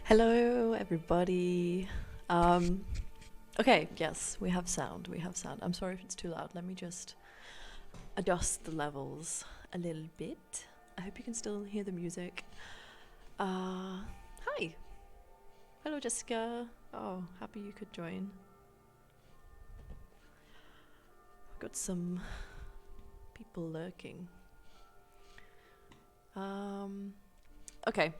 Hello, everybody. Okay, yes, we have sound. We have sound. I'm sorry if it's too loud. Let me just adjust the levels a little bit. I hope you can still hear the music. Hi. Hello, Jessica. Oh, happy you could join. Got some people lurking. Okay.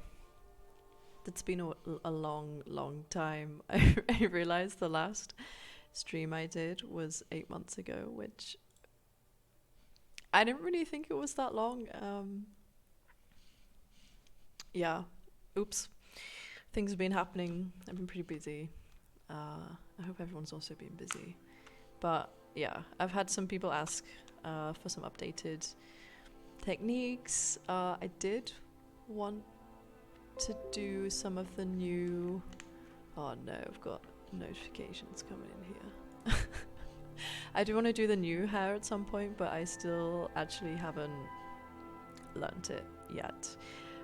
It's been a long, long time. I realized the last stream I did was 8 months ago, which I didn't really think it was that long. Yeah, oops. Things have been happening. I've been pretty busy. I hope everyone's also been busy. But yeah, I've had some people ask for some updated techniques. I did want to do some of the new... Oh no, I've got notifications coming in here. I do want to do the new hair at some point, but I still actually haven't learnt it yet.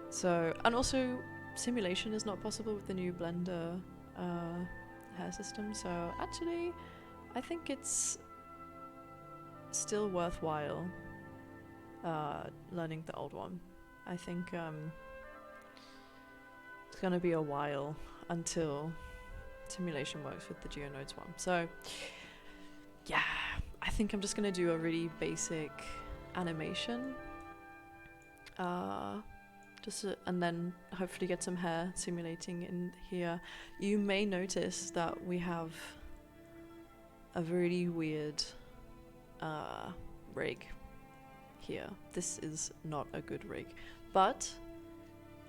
So, and also simulation is not possible with the new Blender hair system. So actually, I think it's still worthwhile learning the old one. I think it's gonna be a while until simulation works with the GeoNodes one. So yeah, I think I'm just gonna do a really basic animation. And then hopefully get some hair simulating in here. You may notice that we have a really weird rig here. This is not a good rig, but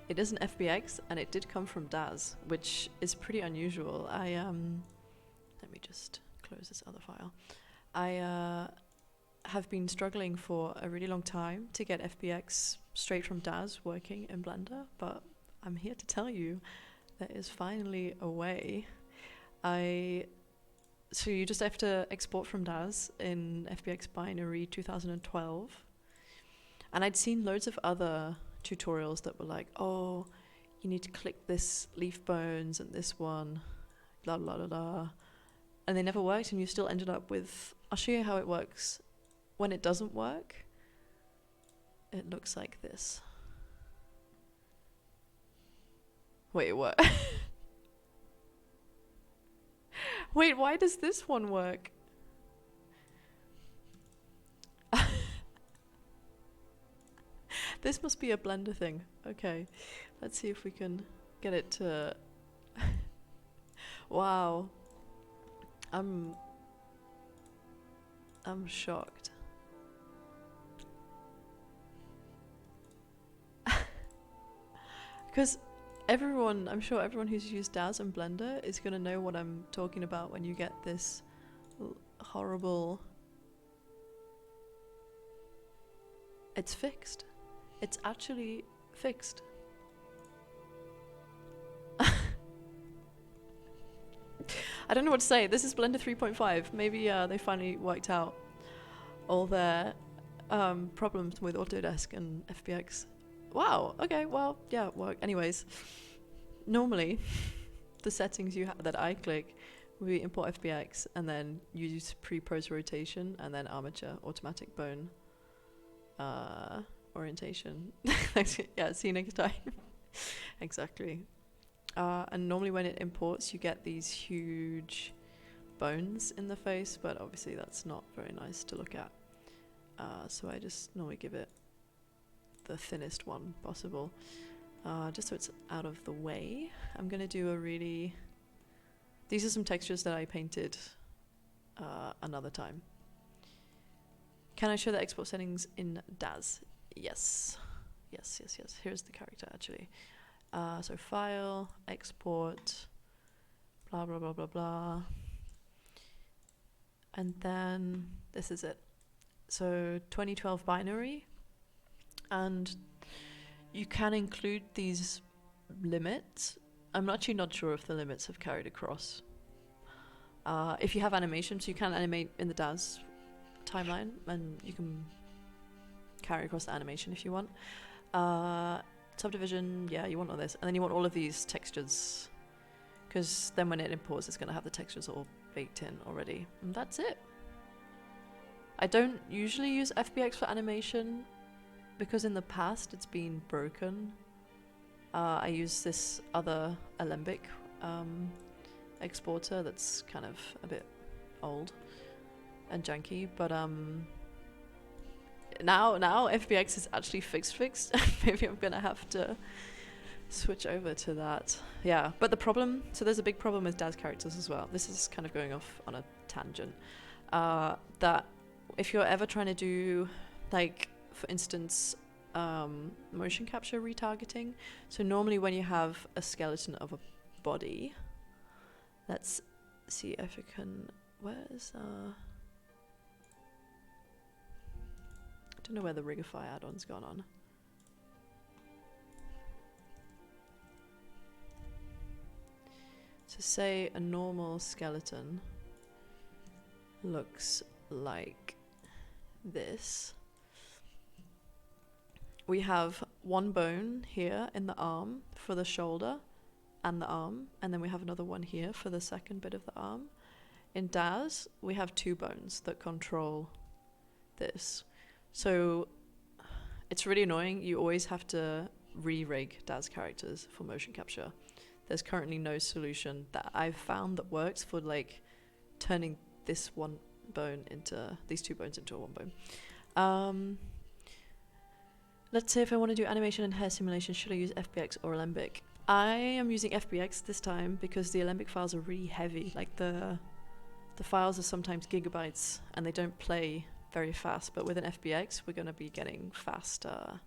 it is an FBX and it did come from Daz, which is pretty unusual. Let me just close this other file. I have been struggling for a really long time to get FBX straight from Daz working in Blender, but I'm here to tell you there is finally a way. So you just have to export from Daz in FBX binary 2012. And I'd seen loads of other tutorials that were like, oh, you need to click this leaf bones and this one, blah, blah, blah, blah. And they never worked, and you still ended up with... I'll show you how it works. When it doesn't work, it looks like this. Wait, what? Wait, why does this one work? This must be a Blender thing. Okay, let's see if we can get it to... Wow. I'm shocked. Because I'm sure everyone who's used Daz and Blender is gonna know what I'm talking about when you get this horrible... It's fixed. It's actually fixed. I don't know what to say. This is Blender 3.5. Maybe they finally worked out all their problems with Autodesk and FBX. Wow, okay, well, yeah, work. Anyways, normally the settings that I click would be import FBX and then use pre-pose rotation and then armature, automatic bone orientation. Yeah, see you next time. Exactly. And normally when it imports, you get these huge bones in the face, but obviously that's not very nice to look at. So I just normally give it the thinnest one possible, just so it's out of the way. I'm gonna do a really... These are some textures that I painted another time. Can I show the export settings in Daz? Yes. Yes, yes, yes. Here's the character, actually. So file, export, blah, blah, blah, blah, blah. And then this is it. So 2012 binary. And you can include these limits. I'm actually not sure if the limits have carried across. If you have animations, you can animate in the Daz timeline, and you can carry across the animation if you want. subdivision, yeah, you want all this. And then you want all of these textures, because then when it imports, it's going to have the textures all baked in already. And that's it. I don't usually use FBX for animation, because in the past it's been broken. I use this other Alembic exporter that's kind of a bit old and janky, but now FBX is actually fixed. Maybe I'm gonna have to switch over to that. Yeah, but the problem, so there's a big problem with Daz characters as well. This is kind of going off on a tangent. That if you're ever trying to do, like, for instance, motion capture retargeting, so normally when you have a skeleton of a body, let's see if I can, where's I don't know where the Rigify add-on's gone on. So say a normal skeleton looks like this. We have one bone here in the arm for the shoulder and the arm, and then we have another one here for the second bit of the arm. In Daz, we have two bones that control this. So it's really annoying. You always have to re-rig Daz characters for motion capture. There's currently no solution that I've found that works for, like, turning this one bone into, these two bones into a one bone. Let's say if I want to do animation and hair simulation, should I use FBX or Alembic? I am using FBX this time because the Alembic files are really heavy. Like, the files are sometimes gigabytes and they don't play very fast, but with an FBX we're going to be getting faster,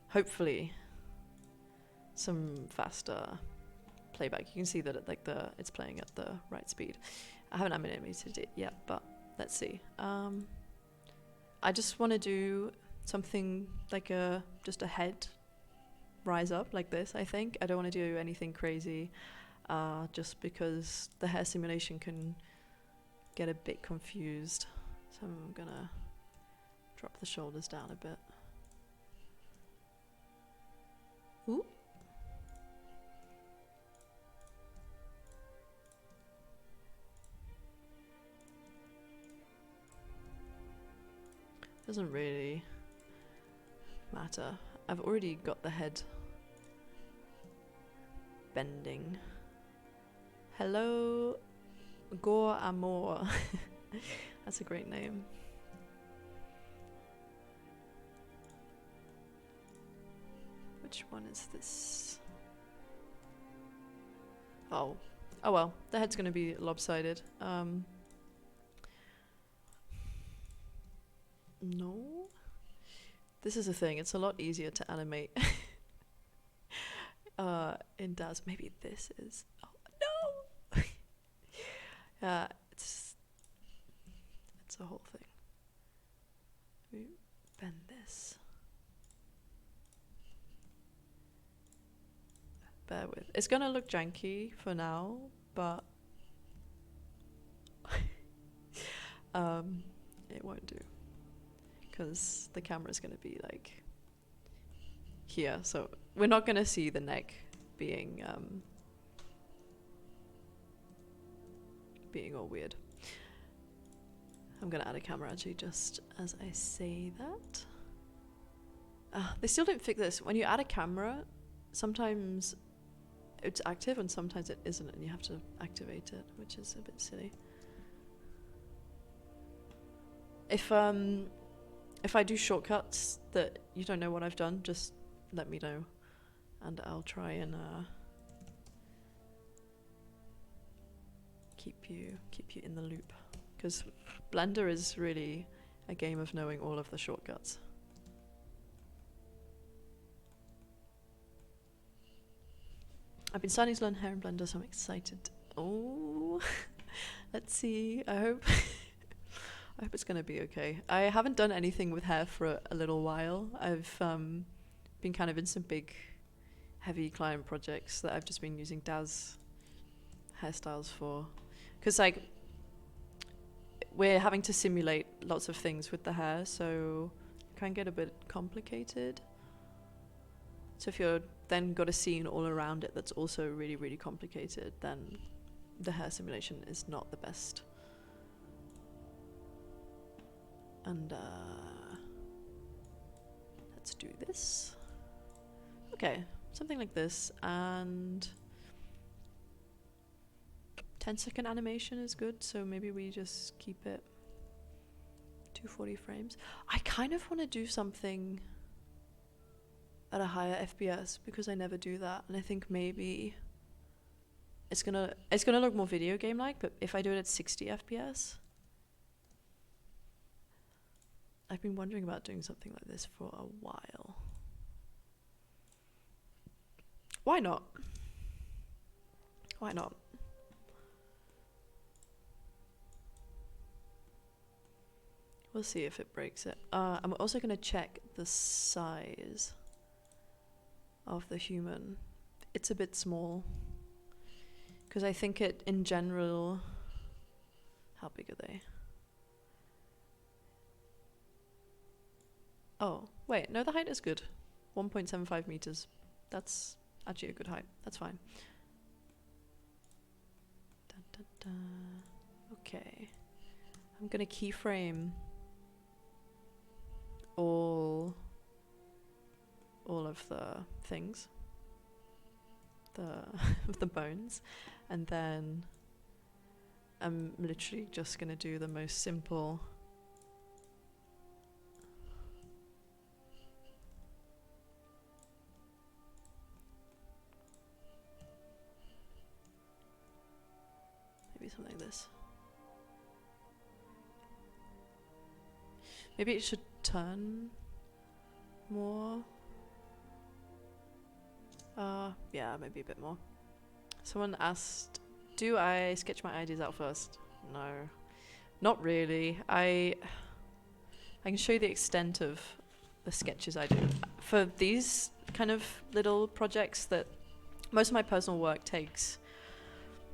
hopefully some faster playback. You can see that it's playing at the right speed. I haven't animated it yet, but let's see. I just want to do something like just a head rise up like this. I think I don't want to do anything crazy, just because the hair simulation can get a bit confused. So I'm gonna drop the shoulders down a bit. Ooh. Doesn't really matter. I've already got the head bending. Hello, Gore Amour. That's a great name. Which one is this? Oh well, the head's gonna be lopsided. No. This is the thing, it's a lot easier to animate in Daz. Maybe this is, oh no! It's a whole thing. We bend this. Bear with. It's gonna look janky for now, but it won't do, because the camera's gonna be like here, so we're not gonna see the neck being all weird. I'm gonna add a camera actually just as I say that. They still didn't fix this. When you add a camera, sometimes it's active and sometimes it isn't, and you have to activate it, which is a bit silly. If I do shortcuts that you don't know what I've done, just let me know, and I'll try and keep you in the loop, because Blender is really a game of knowing all of the shortcuts. I've been starting to learn hair in Blender, so I'm excited. Oh, let's see. I hope it's gonna be okay. I haven't done anything with hair for a little while. I've been kind of in some big, heavy client projects that I've just been using Daz hairstyles for, because like we're having to simulate lots of things with the hair, so it can get a bit complicated. So if you're then got a scene all around it that's also really, really complicated, then the hair simulation is not the best. And let's do this. Okay, something like this, and 10-second animation is good, so maybe we just keep it 240 frames. I kind of want to do something at a higher FPS because I never do that, and I think maybe it's gonna look more video game like, but if I do it at 60 FPS, I've been wondering about doing something like this for a while. Why not? Why not? We'll see if it breaks it. I'm also going to check the size of the human. It's a bit small. Because I think it, in general... How big are they? Oh, wait. No, the height is good. 1.75 meters. That's actually a good height. That's fine. Dun, dun, dun. Okay. I'm going to keyframe all of the things, the bones, and then I'm literally just gonna do the most simple maybe something like this. Maybe it should turn more. Yeah, maybe a bit more. Someone asked, do I sketch my ideas out first? No, not really. I can show you the extent of the sketches I do. For these kind of little projects that most of my personal work takes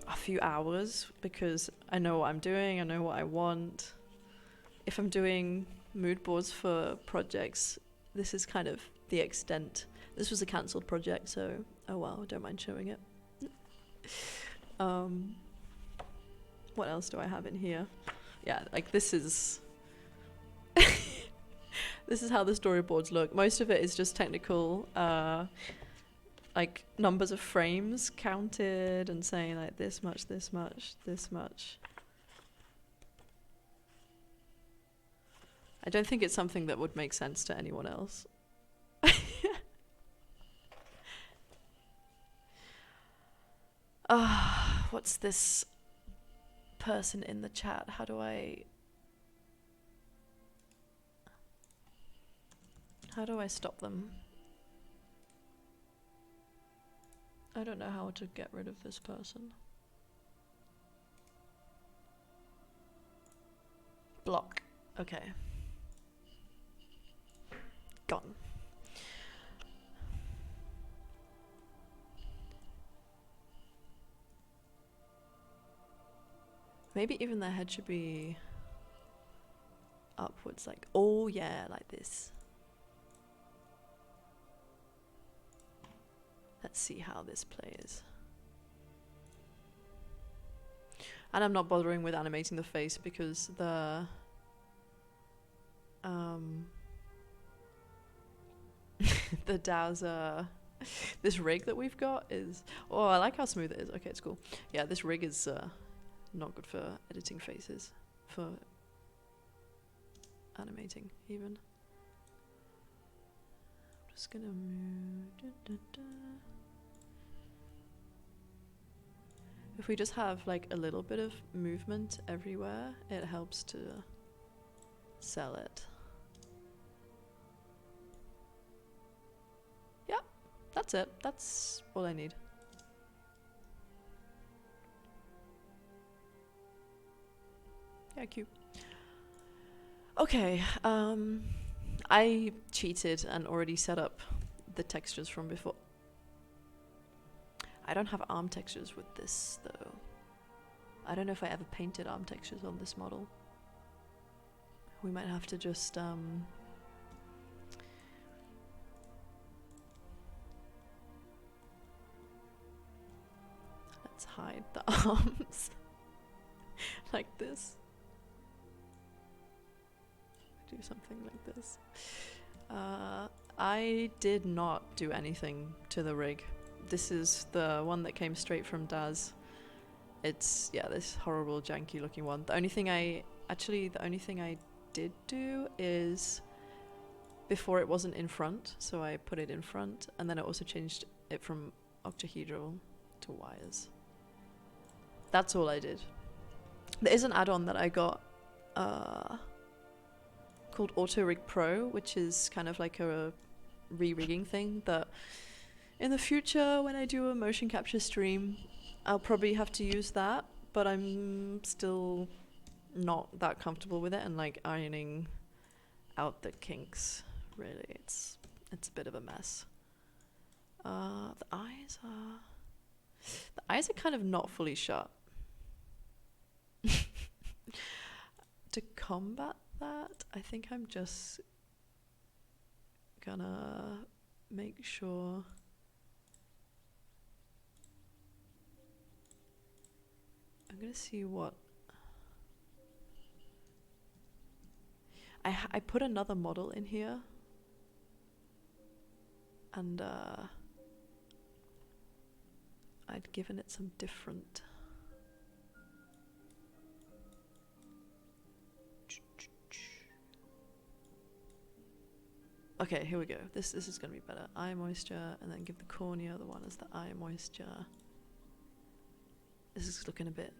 a few hours because I know what I'm doing, I know what I want. If I'm doing mood boards for projects, this is kind of the extent. This was a cancelled project, so oh well, don't mind showing it. What else do I have in here? Yeah, like this is this is how the storyboards look. Most of it is just technical, like numbers of frames counted and saying like this much, this much, this much. I don't think it's something that would make sense to anyone else. What's this person in the chat? How do I stop them? I don't know how to get rid of this person. Block. Okay. Gone. Maybe even the head should be upwards, like, oh yeah, like this. Let's see how this plays. And I'm not bothering with animating the face because the the Dowser, this rig that we've got is, oh, I like how smooth it is. Okay, it's cool. Yeah, this rig is not good for editing faces, for animating even. I'm just gonna move. If we just have like a little bit of movement everywhere, it helps to sell it. Yeah, that's it. That's all I need. Yeah, cute. Okay, I cheated and already set up the textures from before. I don't have arm textures with this though. I don't know if I ever painted arm textures on this model. We might have to just Let's hide the arms like this. Do something like this. I did not do anything to the rig. This is the one that came straight from Daz. It's, yeah, this horrible janky looking one. The only thing I did do is, before it wasn't in front, so I put it in front, and then I also changed it from octahedral to wires. That's all I did. There is an add-on that I got called Auto Rig Pro, which is kind of like a re-rigging thing that in the future, when I do a motion capture stream, I'll probably have to use that, but I'm still not that comfortable with it, and like ironing out the kinks, really, it's a bit of a mess. The eyes are kind of not fully shut. To combat that, I think I'm just gonna make sure I'm gonna see what I put another model in here, and I'd given it some different. Okay, here we go. This is gonna be better. Eye moisture, and then give the cornea the one as the eye moisture. This is looking a bit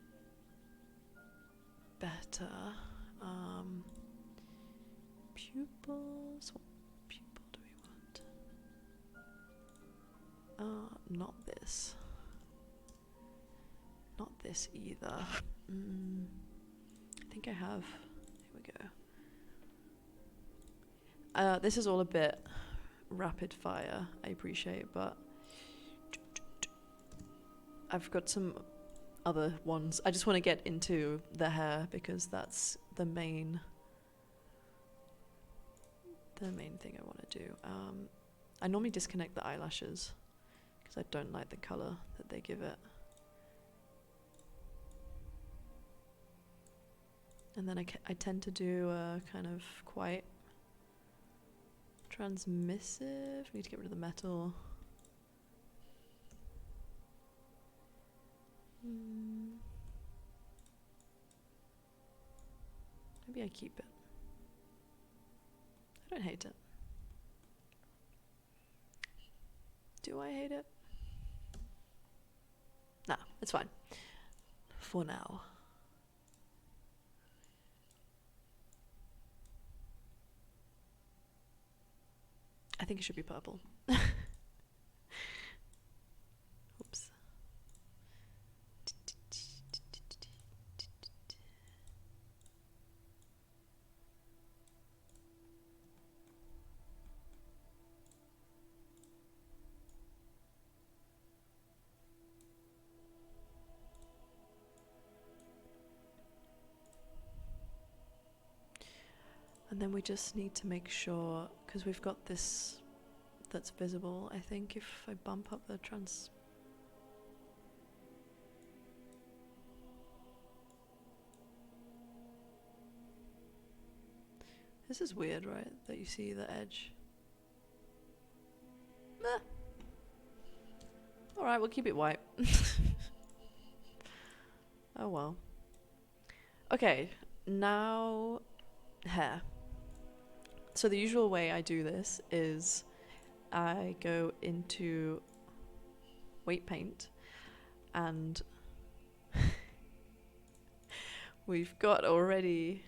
better. Pupils. What pupil do we want? Not this. Not this either. I think I have. Here we go. This is all a bit rapid fire, I appreciate, but I've got some other ones. I just want to get into the hair because that's the main thing I want to do. I normally disconnect the eyelashes because I don't like the color that they give it. And then I tend to do a kind of quite transmissive. Need to get rid of the metal. Maybe I keep it. I don't hate it. Do I hate it? Nah, it's fine. For now. I think it should be purple. Oops. And then we just need to make sure, because we've got this that's visible, I think if I bump up the This is weird, right? That you see the edge. Meh. Alright, we'll keep it white. Oh well. Okay, now hair. So the usual way I do this is I go into weight paint, and we've got already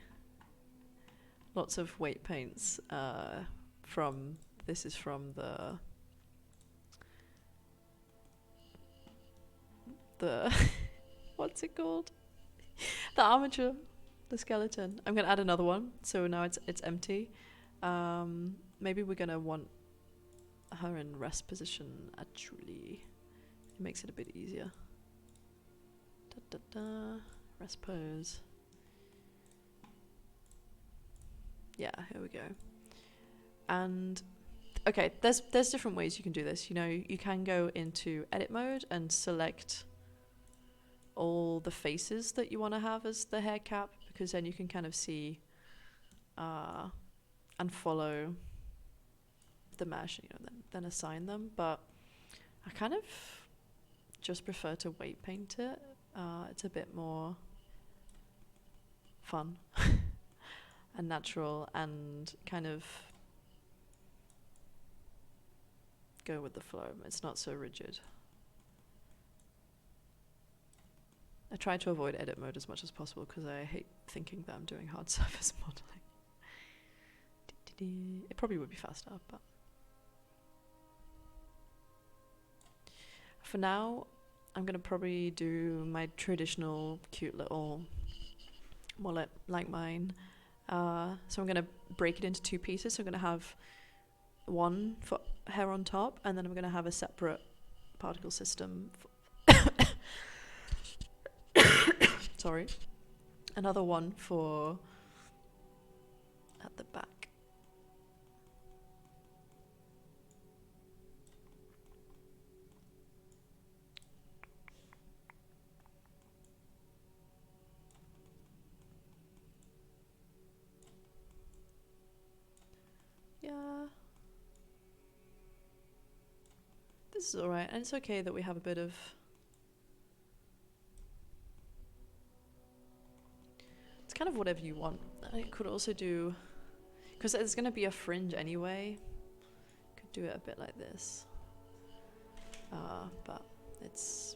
lots of weight paints this is from the what's it called? The armature, the skeleton. I'm gonna add another one, so now it's empty. Maybe we're gonna want her in rest position, actually. It makes it a bit easier. Rest pose. Yeah, here we go. And okay, there's different ways you can do this. You know, you can go into edit mode and select all the faces that you want to have as the hair cap, because then you can kind of see and follow the mesh, you know, then assign them. But I kind of just prefer to weight paint it. It's a bit more fun and natural, and kind of go with the flow. It's not so rigid. I try to avoid edit mode as much as possible because I hate thinking that I'm doing hard surface modeling. It probably would be faster, but for now, I'm gonna probably do my traditional cute little wallet like mine. So I'm gonna break it into two pieces. So I'm gonna have one for hair on top, and then I'm gonna have a separate particle system. Sorry, another one for at the back. Yeah. This is alright, and it's okay that we have a bit of... It's kind of whatever you want. I could also do... Because there's going to be a fringe anyway. Could do it a bit like this. But it's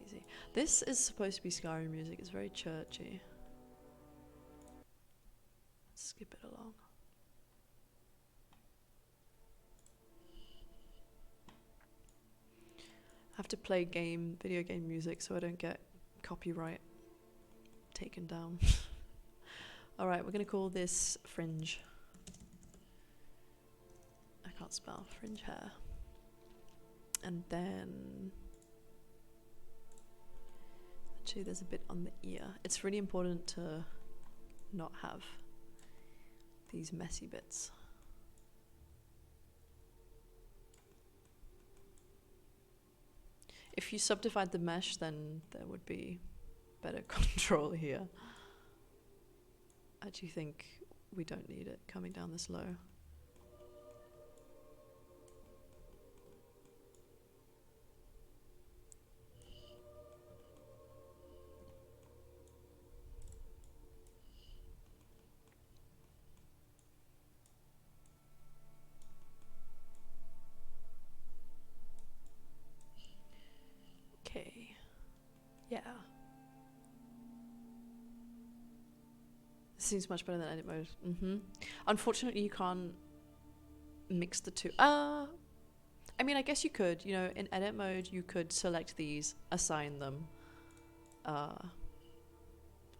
easy. This is supposed to be Skyrim music. It's very churchy. Let's skip it along. I have to play video game music so I don't get copyright taken down. Alright, we're gonna call this fringe. I can't spell fringe hair. And then actually there's a bit on the ear. It's really important to not have these messy bits. If you subdivide the mesh, then there would be better control here. I actually think we don't need it coming down this low. Okay. Yeah. This seems much better than edit mode. Unfortunately, you can't mix the two. I mean, I guess you could. You know, in edit mode, you could select these, assign them.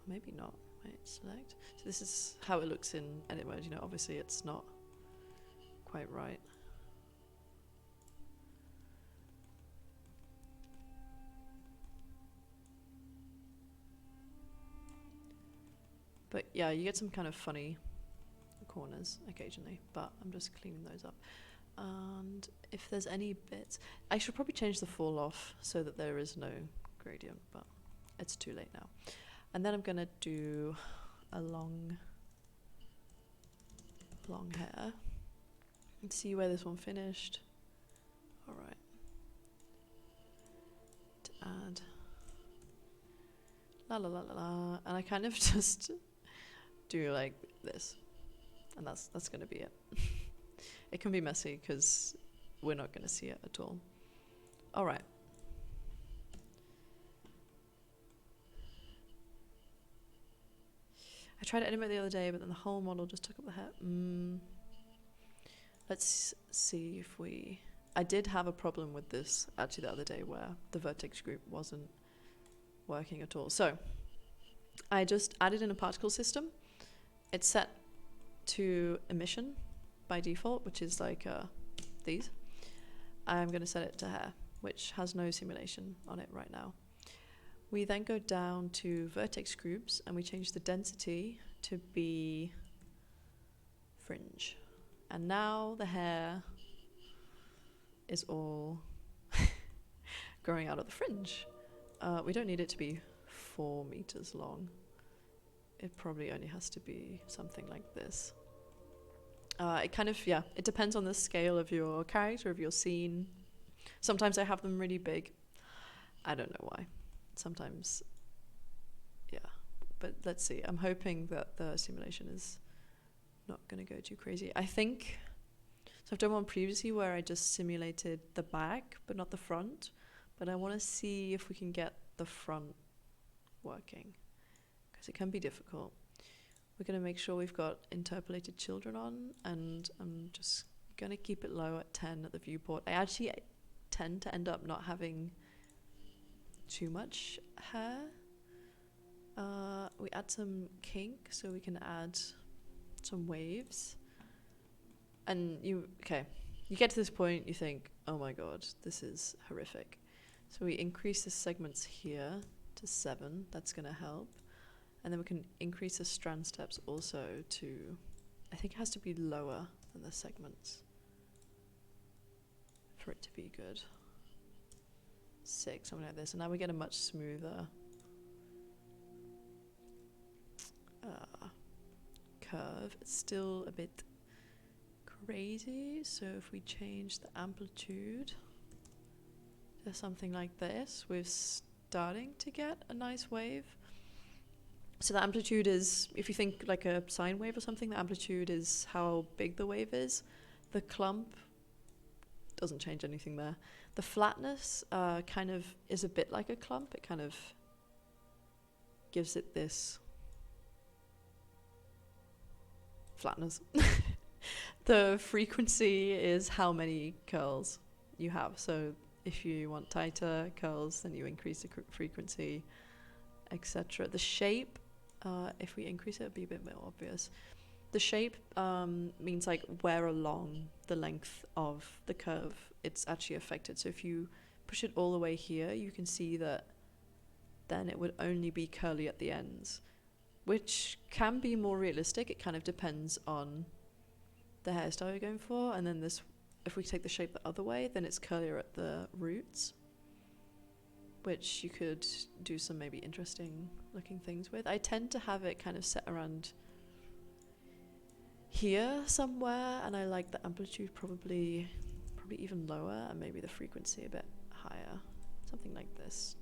Maybe not. Wait, select. So this is how it looks in edit mode. You know, obviously it's not quite right. But yeah, you get some kind of funny corners occasionally, but I'm just cleaning those up. And if there's any bits, I should probably change the fall off so that there is no gradient, but it's too late now. And then I'm gonna do a long hair and see where this one finished. All right. To add la la la la la, and I kind of just do like this, and that's gonna be it. It can be messy because we're not gonna see it at all. All right. I tried to animate the other day, but then the whole model just took up the hair. Let's see if we... I did have a problem with this actually the other day where the vertex group wasn't working at all. So I just added in a particle system. It's set to emission by default, which is like these. I'm going to set it to hair, which has no simulation on it right now. We then go down to vertex groups and we change the density to be fringe. And now the hair is all growing out of the fringe. We don't need it to be 4 meters long. It probably only has to be something like this. It kind of, yeah, it depends on the scale of your character, of your scene. Sometimes I have them really big. I don't know why. Sometimes, yeah. But let's see. I'm hoping that the simulation is not going to go too crazy. I think, so I've done one previously where I just simulated the back, but not the front. But I want to see if we can get the front working, because it can be difficult. We're going to make sure we've got interpolated children on, and I'm just going to keep it low at 10 at the viewport. I actually tend to end up not having too much hair. We add some kink, so we can add some waves. And you get to this point, you think, oh my god, this is horrific. So we increase the segments here to 7, that's going to help. And then we can increase the strand steps also to, I think it has to be lower than the segments for it to be good. 6, something like this. And now we get a much smoother curve. It's still a bit crazy, so if we change the amplitude to something like this, we're starting to get a nice wave. So the amplitude is, if you think like a sine wave or something, the amplitude is how big the wave is. The clump doesn't change anything there. The flatness kind of is a bit like a clump. It kind of gives it this flatness. The frequency is how many curls you have. So if you want tighter curls, then you increase the frequency, etc. The shape, if we increase it, it'll be a bit more obvious. The shape means like where along the length of the curve it's actually affected. So if you push it all the way here, you can see that then it would only be curly at the ends, which can be more realistic. It kind of depends on the hairstyle you're going for. And then this, if we take the shape the other way, then it's curlier at the roots, which you could do some maybe interesting looking things with. I tend to have it kind of set around here somewhere, and I like the amplitude probably even lower, and maybe the frequency a bit higher, something like this.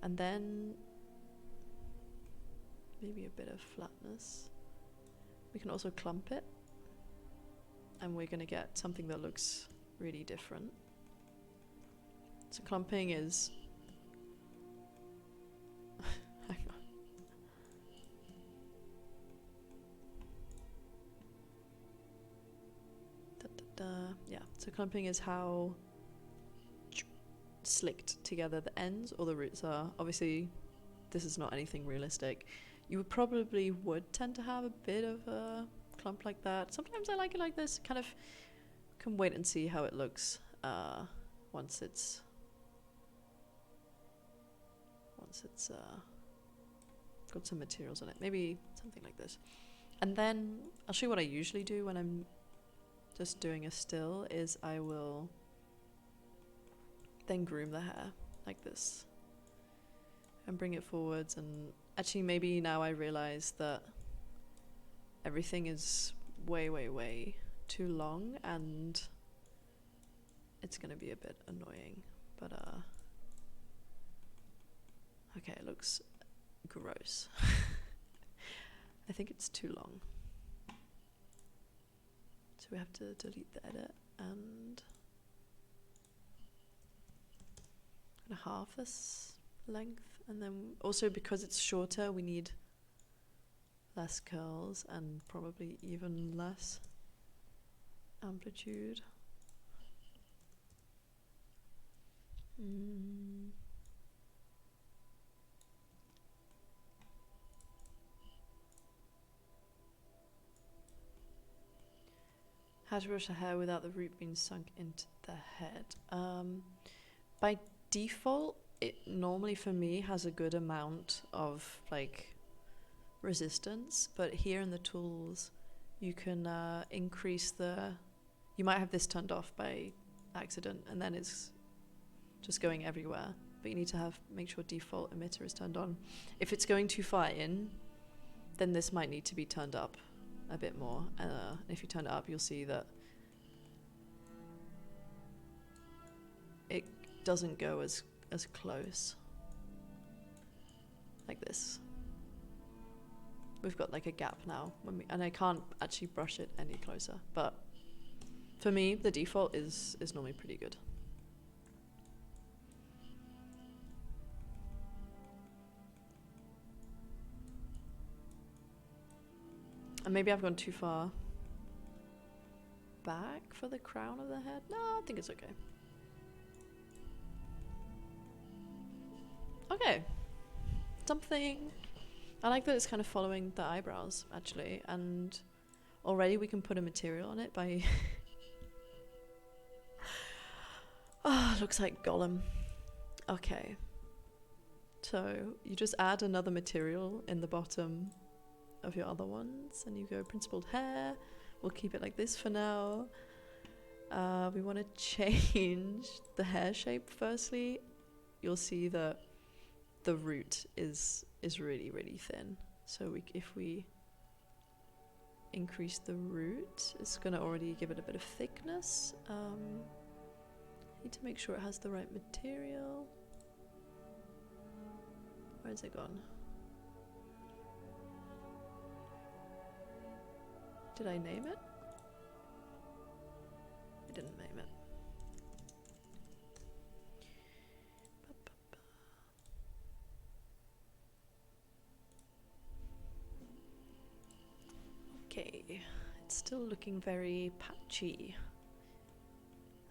And then maybe a bit of flatness. We can also clump it, and we're going to get something that looks really different. So clumping is hang on. Yeah, so clumping is how slicked together the ends or the roots are. Obviously, this is not anything realistic. You probably would tend to have a bit of a clump like that. Sometimes I like it like this. Kind of can wait and see how it looks once it's got some materials on it. Maybe something like this. And then I'll show you what I usually do when I'm just doing a still, is I will then groom the hair like this and bring it forwards. And actually maybe now I realize that everything is way too long and it's gonna be a bit annoying, but okay, it looks gross. I think it's too long, so we have to delete the edit and half this length. And then also, because it's shorter, we need less curls and probably even less amplitude. How to brush the hair without the root being sunk into the head. By default, it normally for me has a good amount of like resistance, but here in the tools you can increase the, you might have this turned off by accident, and then it's just going everywhere. But you need to make sure default emitter is turned on. If it's going too far in, then this might need to be turned up a bit more. If you turn it up, you'll see that it doesn't go as close. Like this. We've got like a gap now, and I can't actually brush it any closer. But for me, the default is normally pretty good. And maybe I've gone too far back for the crown of the head. No, I think it's okay. Okay. Something. I like that it's kind of following the eyebrows, actually. And already we can put a material on it by... Oh, looks like Gollum. Okay. So you just add another material in the bottom of your other ones, and you go principled hair. We'll keep it like this for now. We want to change the hair shape firstly. You'll see that the root is really, really thin. So if we increase the root, it's going to already give it a bit of thickness. Need to make sure it has the right material. Where's it gone? Did I name it? I didn't name it. Okay, it's still looking very patchy.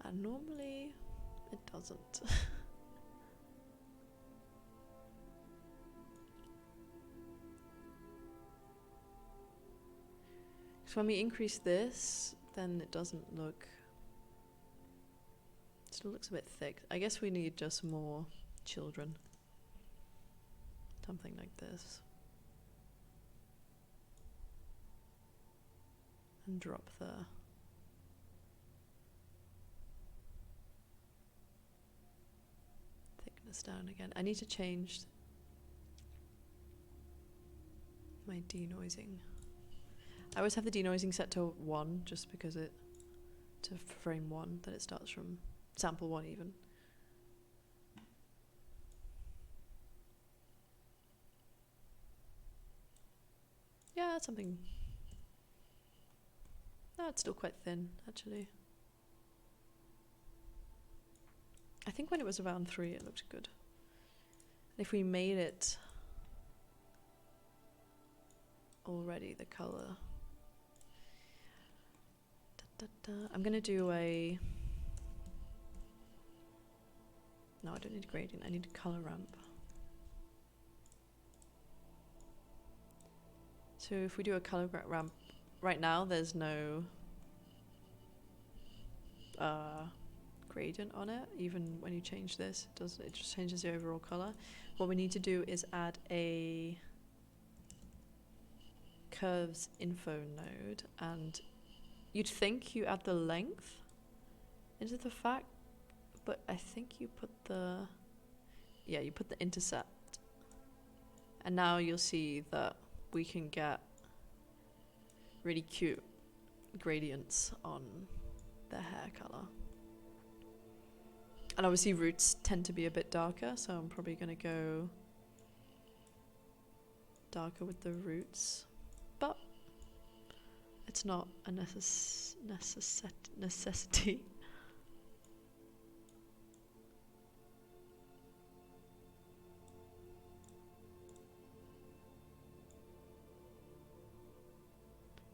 And normally it doesn't. So when we increase this, then it doesn't look... It still looks a bit thick. I guess we need just more children. Something like this. And drop the... thickness down again. I need to change my denoising. I always have the denoising set to 1 just because to frame 1, that it starts from sample 1 even. Yeah, that's something. No, it's still quite thin actually. I think when it was around 3 it looked good. If we made it already the color. I'm gonna do a... No, I don't need a gradient, I need a color ramp. So if we do a color ramp, right now there's no gradient on it. Even when you change this, it just changes the overall color. What we need to do is add a curves info node, and you'd think you add the length into the fact, but I think you put the intercept, and now you'll see that we can get really cute gradients on the hair color. And obviously roots tend to be a bit darker, so I'm probably gonna go darker with the roots, but it's not a necessity.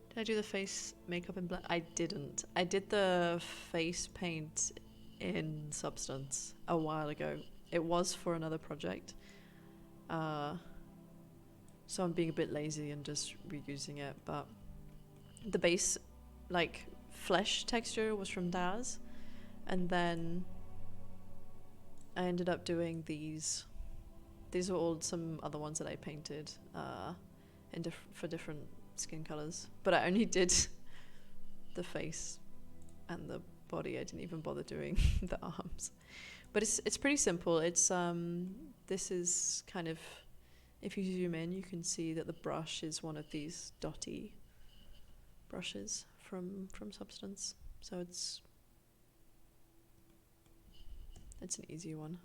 Did I do the face makeup in black? I didn't. I did the face paint in Substance a while ago. It was for another project. So I'm being a bit lazy and just reusing it, but the base, like, flesh texture was from Daz, and then I ended up doing these. These are all some other ones that I painted for different skin colors, but I only did the face and the body. I didn't even bother doing the arms. But it's pretty simple. It's this is kind of, if you zoom in, you can see that the brush is one of these dotty brushes from Substance. So it's an easy one.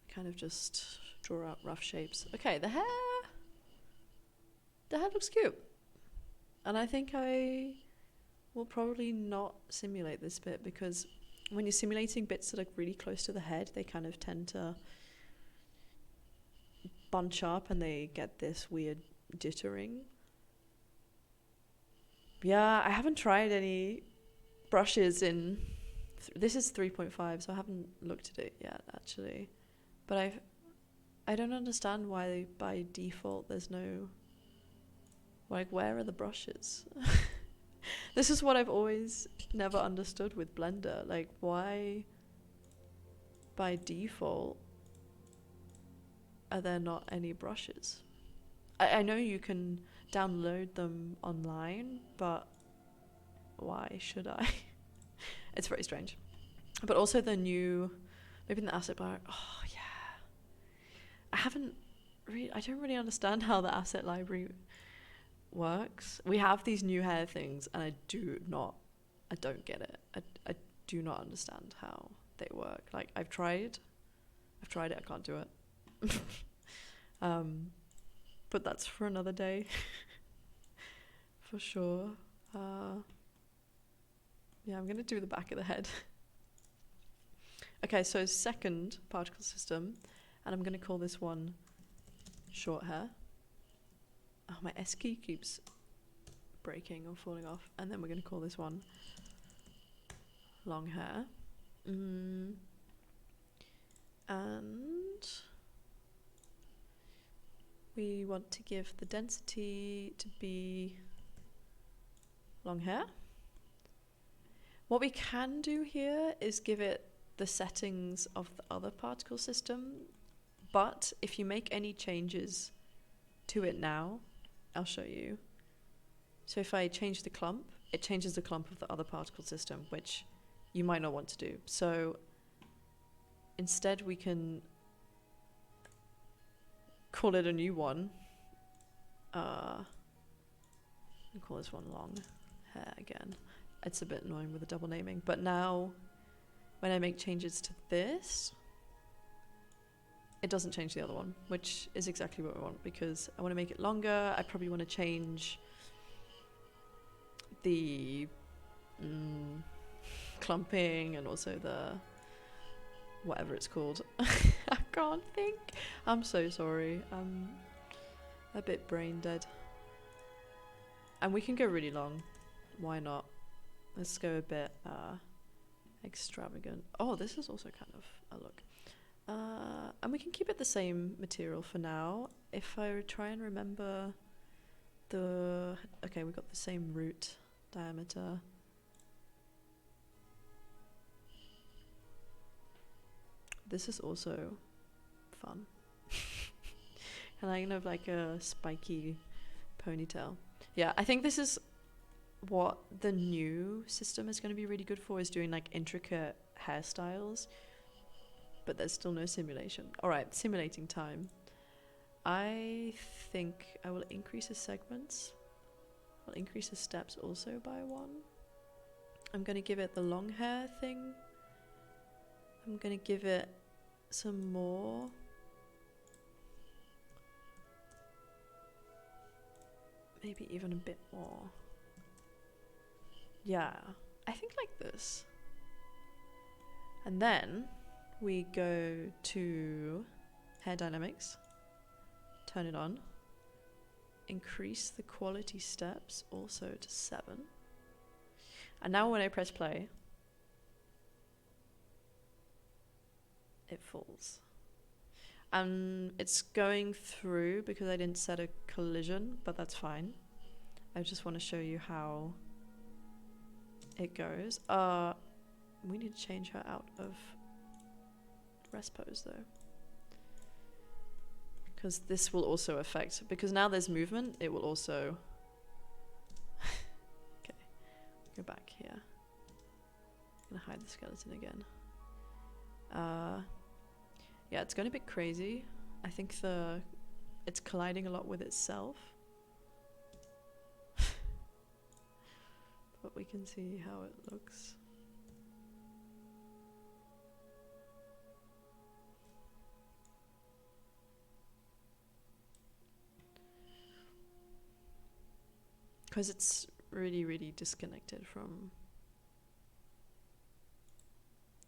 Kind of just draw out rough shapes. Okay, the hair looks cute. And I think I will probably not simulate this bit, because when you're simulating bits that are really close to the head, they kind of tend to bunch up and they get this weird jittering. Yeah, I haven't tried any brushes in... this is 3.5, so I haven't looked at it yet, actually. But I don't understand why by default there's no... like, where are the brushes? This is what I've always never understood with Blender. Like, why by default are there not any brushes? I know you can download them online, but why should I? It's very strange. But also the new, maybe in the asset bar. Oh yeah, I don't really understand how the asset library works. We have these new hair things, and I don't get it. I do not understand how they work. Like, I've tried it, I can't do it. But that's for another day. For sure. Yeah, I'm gonna do the back of the head. Okay, so second particle system, and I'm gonna call this one short hair. Oh, my S key keeps breaking or falling off. And then we're gonna call this one long hair. And we want to give the density to be long hair. What we can do here is give it the settings of the other particle system, but if you make any changes to it now, I'll show you. So if I change the clump, it changes the clump of the other particle system, which you might not want to do. So instead we can call it a new one. And call this one long hair again. It's a bit annoying with the double naming, but now when I make changes to this, it doesn't change the other one, which is exactly what we want, because I want to make it longer. I probably want to change the clumping and also the whatever it's called. I can't think. I'm so sorry. I'm a bit brain dead. And we can go really long. Why not? Let's go a bit extravagant. Oh, this is also kind of a look. And we can keep it the same material for now. If I try and remember the... okay, we've got the same root diameter. This is also fun. And I have like a spiky ponytail. Yeah, I think this is what the new system is going to be really good for, is doing like intricate hairstyles. But there's still no simulation. Alright, simulating time. I think I will increase the segments. I'll increase the steps also by 1. I'm going to give it the long hair thing. I'm going to give it some more. Maybe even a bit more. Yeah, I think like this. And then we go to hair dynamics, turn it on, increase the quality steps also to 7. And now when I press play, it falls. And it's going through because I didn't set a collision, but that's fine. I just want to show you how it goes. We need to change her out of rest pose though, because this will also affect, because now there's movement, it will also okay, go back here. gonna hide the skeleton again. Yeah, it's going a bit crazy. I think it's colliding a lot with itself. But we can see how it looks. Because it's really, really disconnected from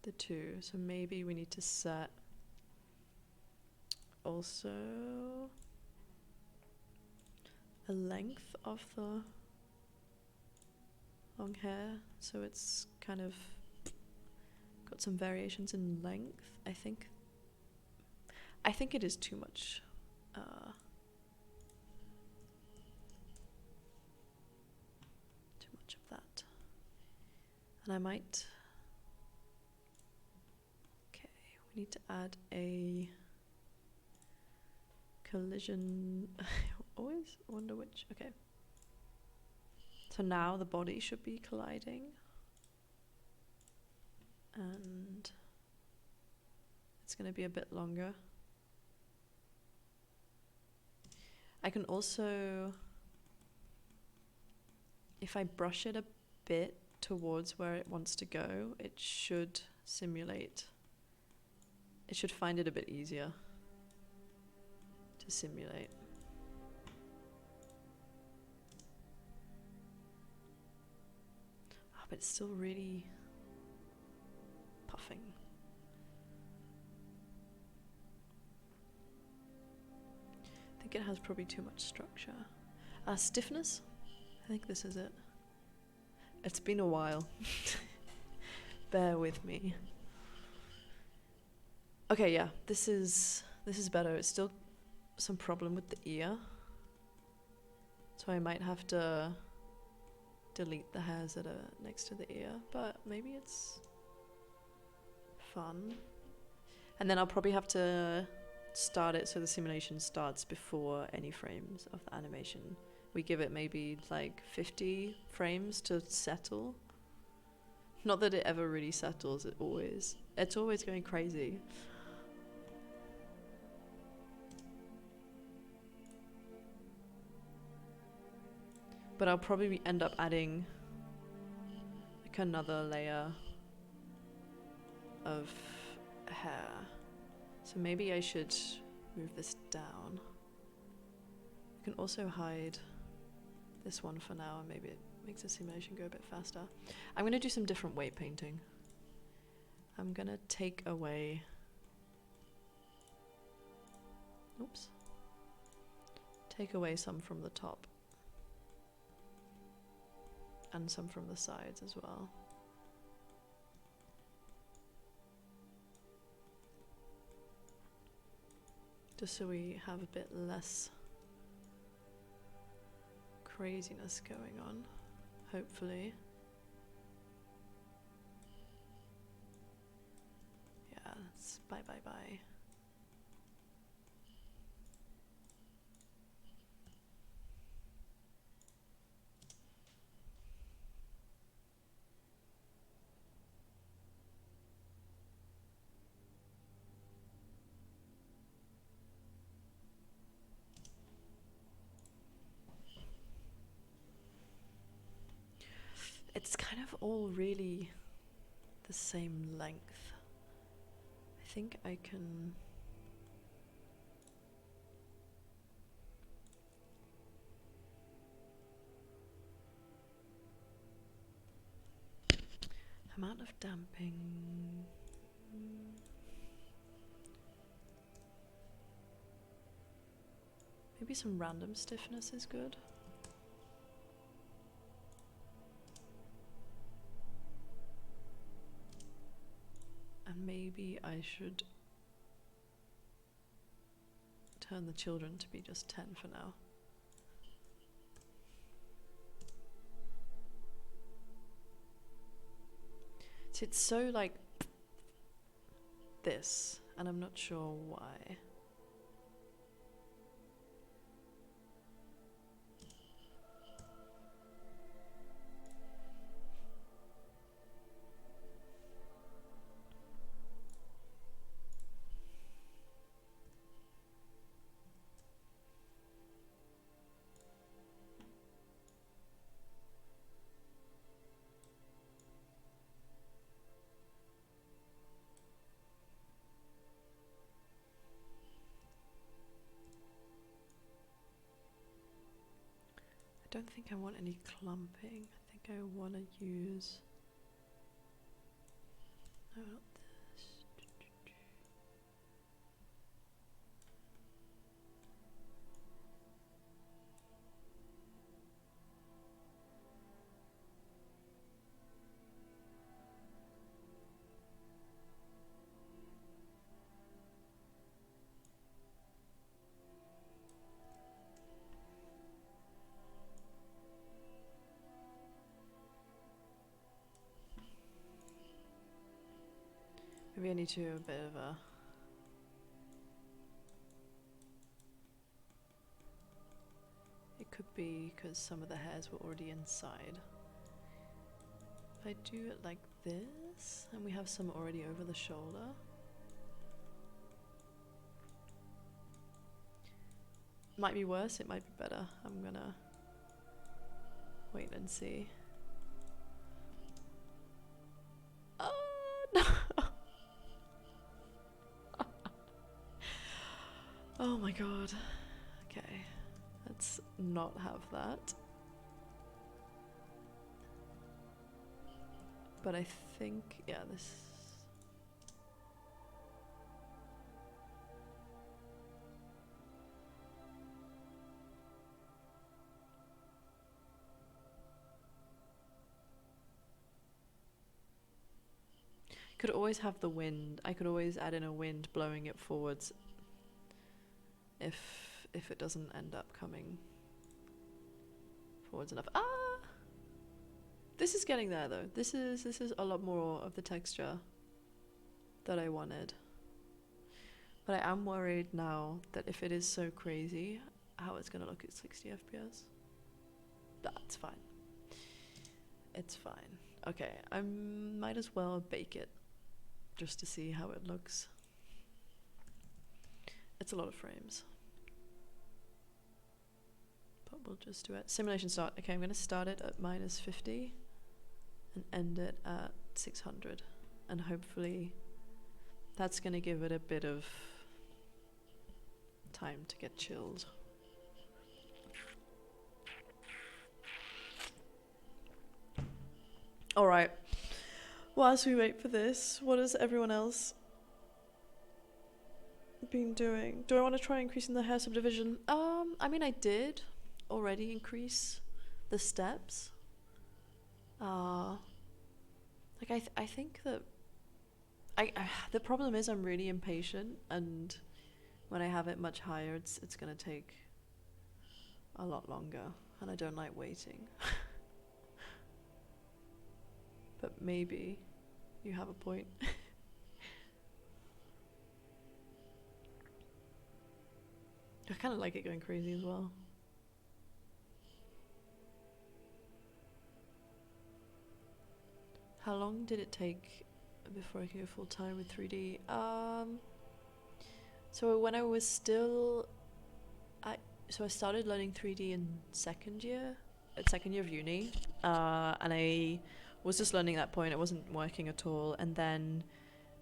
the two. So maybe we need to set also a length of the long hair. So it's kind of got some variations in length, I think. I think it is too much. Of that, and I might. Okay, we need to add a collision. I always wonder which. Okay, so now the body should be colliding, and it's going to be a bit longer. I can also, if I brush it a bit towards where it wants to go, it should simulate. It should find it a bit easier to simulate. Oh, but it's still really puffing. I think it has probably too much structure. Stiffness? I think this is it. It's been a while. Bear with me. Okay, yeah, this is better. It's still some problem with the ear. So I might have to delete the hairs that are next to the ear, but maybe it's fun. And then I'll probably have to start it so the simulation starts before any frames of the animation. We give it maybe like 50 frames to settle. Not that it ever really settles, it's always going crazy. But I'll probably end up adding like another layer of hair. So maybe I should move this down. I can also hide this one for now, and maybe it makes the simulation go a bit faster. I'm gonna do some different weight painting. I'm gonna take away, oops, take away some from the top and some from the sides as well. Just so we have a bit less craziness going on, hopefully. Yeah, it's bye. It's kind of all really the same length. I think I can... Amount of damping... Maybe some random stiffness is good. And maybe I should turn the children to be just 10 for now. So it's so like this, and I'm not sure why. don't think I want any clumping. I think I want to use... No, not this. Maybe I need to do a bit of a... It could be because some of the hairs were already inside. If I do it like this, and we have some already over the shoulder. Might be worse, it might be better. I'm gonna wait and see. Oh no! Oh my god. Okay, let's not have that. But I think, yeah, this... Could always have the wind. I could always add in a wind blowing it forwards if it doesn't end up coming forwards enough. Ah! This is getting there though. This is a lot more of the texture that I wanted. But I am worried now that if it is so crazy, how it's gonna look at 60 FPS. That's fine. It's fine. Okay, I might as well bake it just to see how it looks. It's a lot of frames. But we'll just do it. Simulation start. Okay, I'm gonna start it at -50 and end it at 600. And hopefully that's gonna give it a bit of time to get chilled. Alright. Whilst we wait for this, what has everyone else been doing? Do I want to try increasing the hair subdivision? I mean, I did already increase the steps. Like I think that the problem is I'm really impatient, and when I have it much higher, it's gonna take a lot longer, and I don't like waiting. But maybe you have a point. I kind of like it going crazy as well. How long did it take before I could go full time with 3D? So when I was still, I started learning 3D in second year of uni, and I was just learning at that point. I wasn't working at all, and then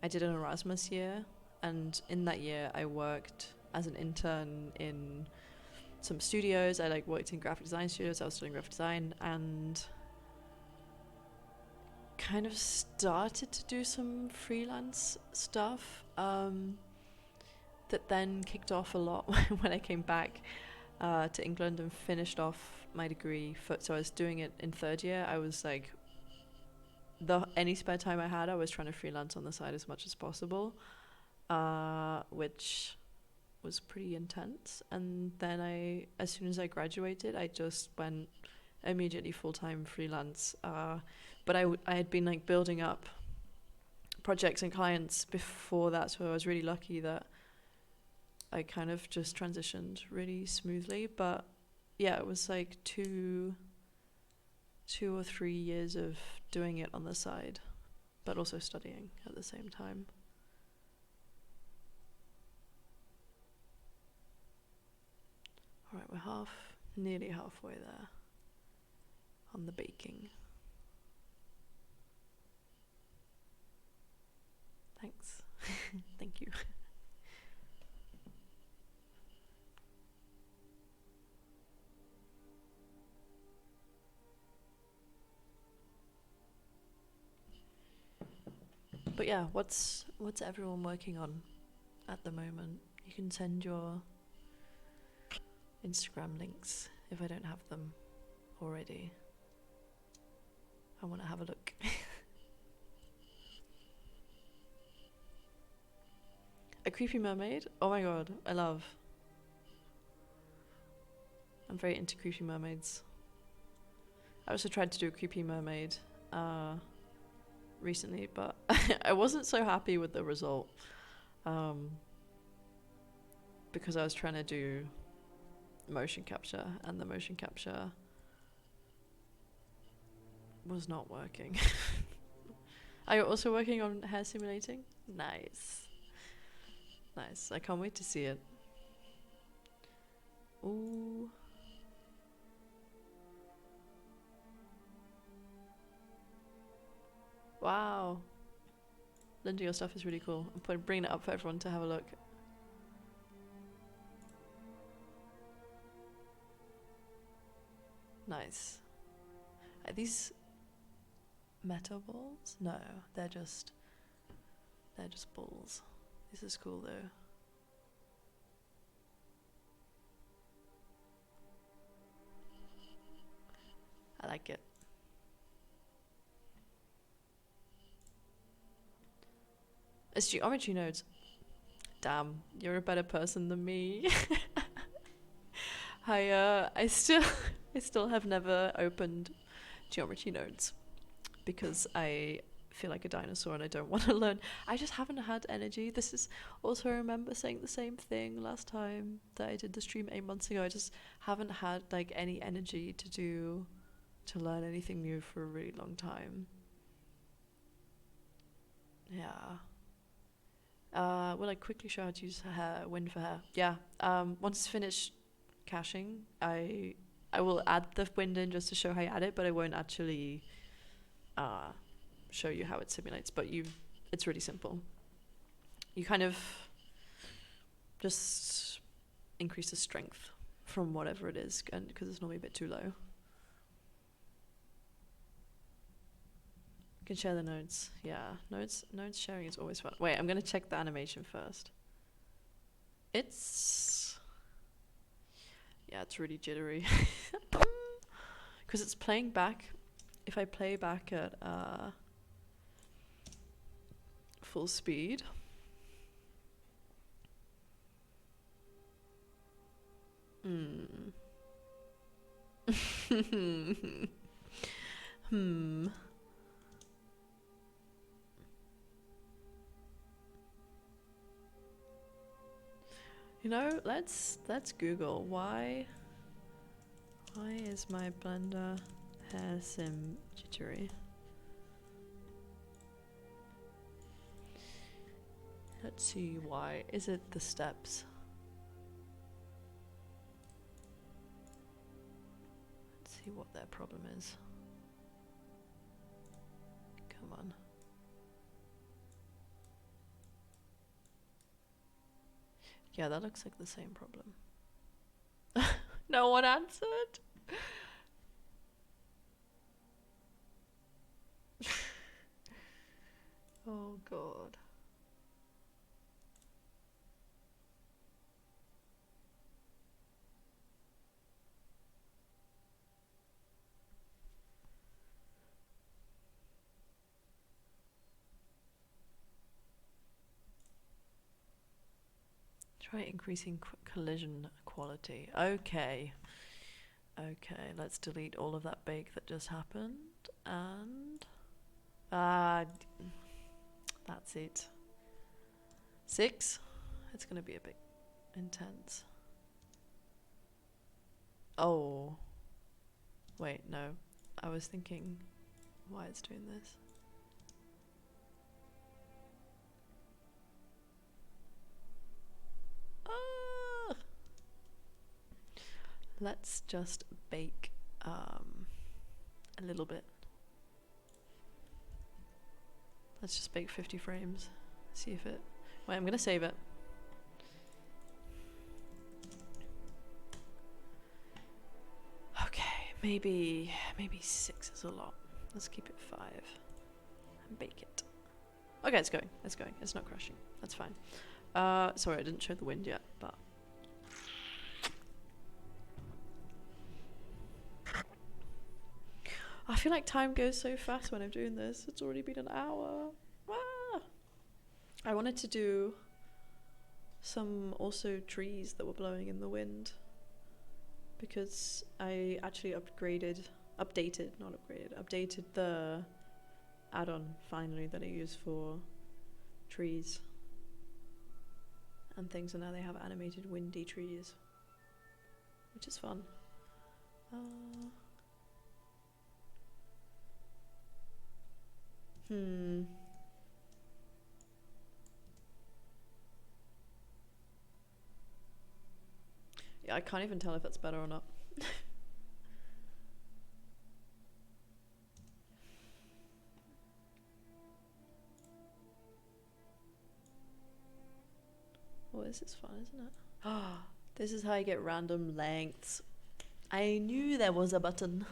I did an Erasmus year, and in that year I worked as an intern in some studios. I worked in graphic design studios. I was studying graphic design, and kind of started to do some freelance stuff that then kicked off a lot when I came back to England and finished off my degree. So I was doing it in third year. I was like, any spare time I had, I was trying to freelance on the side as much as possible, which was pretty intense. And then as soon as I graduated, I just went immediately full-time freelance. But I had been building up projects and clients before that, so I was really lucky that I kind of just transitioned really smoothly. But yeah, it was like two or 3 years of doing it on the side, but also studying at the same time. All right, we're nearly halfway there on the baking. Thanks. Thank you. But yeah, what's everyone working on at the moment? You can send your Instagram links if I don't have them already. I want to have a look. A creepy mermaid? Oh my god, I love. I'm very into creepy mermaids. I also tried to do a creepy mermaid recently, but I wasn't so happy with the result. Because I was trying to do motion capture, and the motion capture was not working. Are you also working on hair simulating? Nice. Nice. I can't wait to see it. Ooh. Wow. Linda, your stuff is really cool. I'm bringing it up for everyone to have a look. Nice. Are these metal balls? No, they're just balls. This is cool though. I like it. It's geometry nodes. Damn, you're a better person than me. I still have never opened geometry nodes because I feel like a dinosaur and I don't want to learn. I just haven't had energy. This is also, I remember saying the same thing last time that I did the stream 8 months ago. I just haven't had like any energy to learn anything new for a really long time. Yeah. Will I quickly show how to use Wind for hair? Yeah. Once it's finished caching, I will add the wind in just to show how you add it, but I won't actually show you how it simulates. But it's really simple. You kind of just increase the strength from whatever it is, and because it's normally a bit too low. You can share the nodes. Yeah, nodes sharing is always fun. Wait, I'm gonna check the animation first. It's really jittery because it's playing back. If I play back at full speed, You know, let's Google why is my Blender hair sim jittery? Let's see why. Is it the steps? Let's see what their problem is. Come on. Yeah, that looks like the same problem. No one answered. Oh god. Try increasing collision quality. Okay. Okay, let's delete all of that bake that just happened. And that's it. 6? It's gonna be a bit intense. Oh. Wait, no. I was thinking why it's doing this. Ah! Let's just bake a little bit. Let's just bake 50 frames. See if it... Wait, I'm gonna save it. Okay, maybe 6 is a lot. Let's keep it 5 and bake it. Okay, it's going. It's going. It's not crashing. That's fine. Sorry, I didn't show the wind yet, but. I feel like time goes so fast when I'm doing this. It's already been an hour. Ah! I wanted to do some also trees that were blowing in the wind, because I actually updated the add-on finally that I use for trees and things, and now they have animated windy trees, which is fun. Yeah, I can't even tell if that's better or not. Oh, this is fun, isn't it? Ah, this is how you get random lengths. I knew there was a button.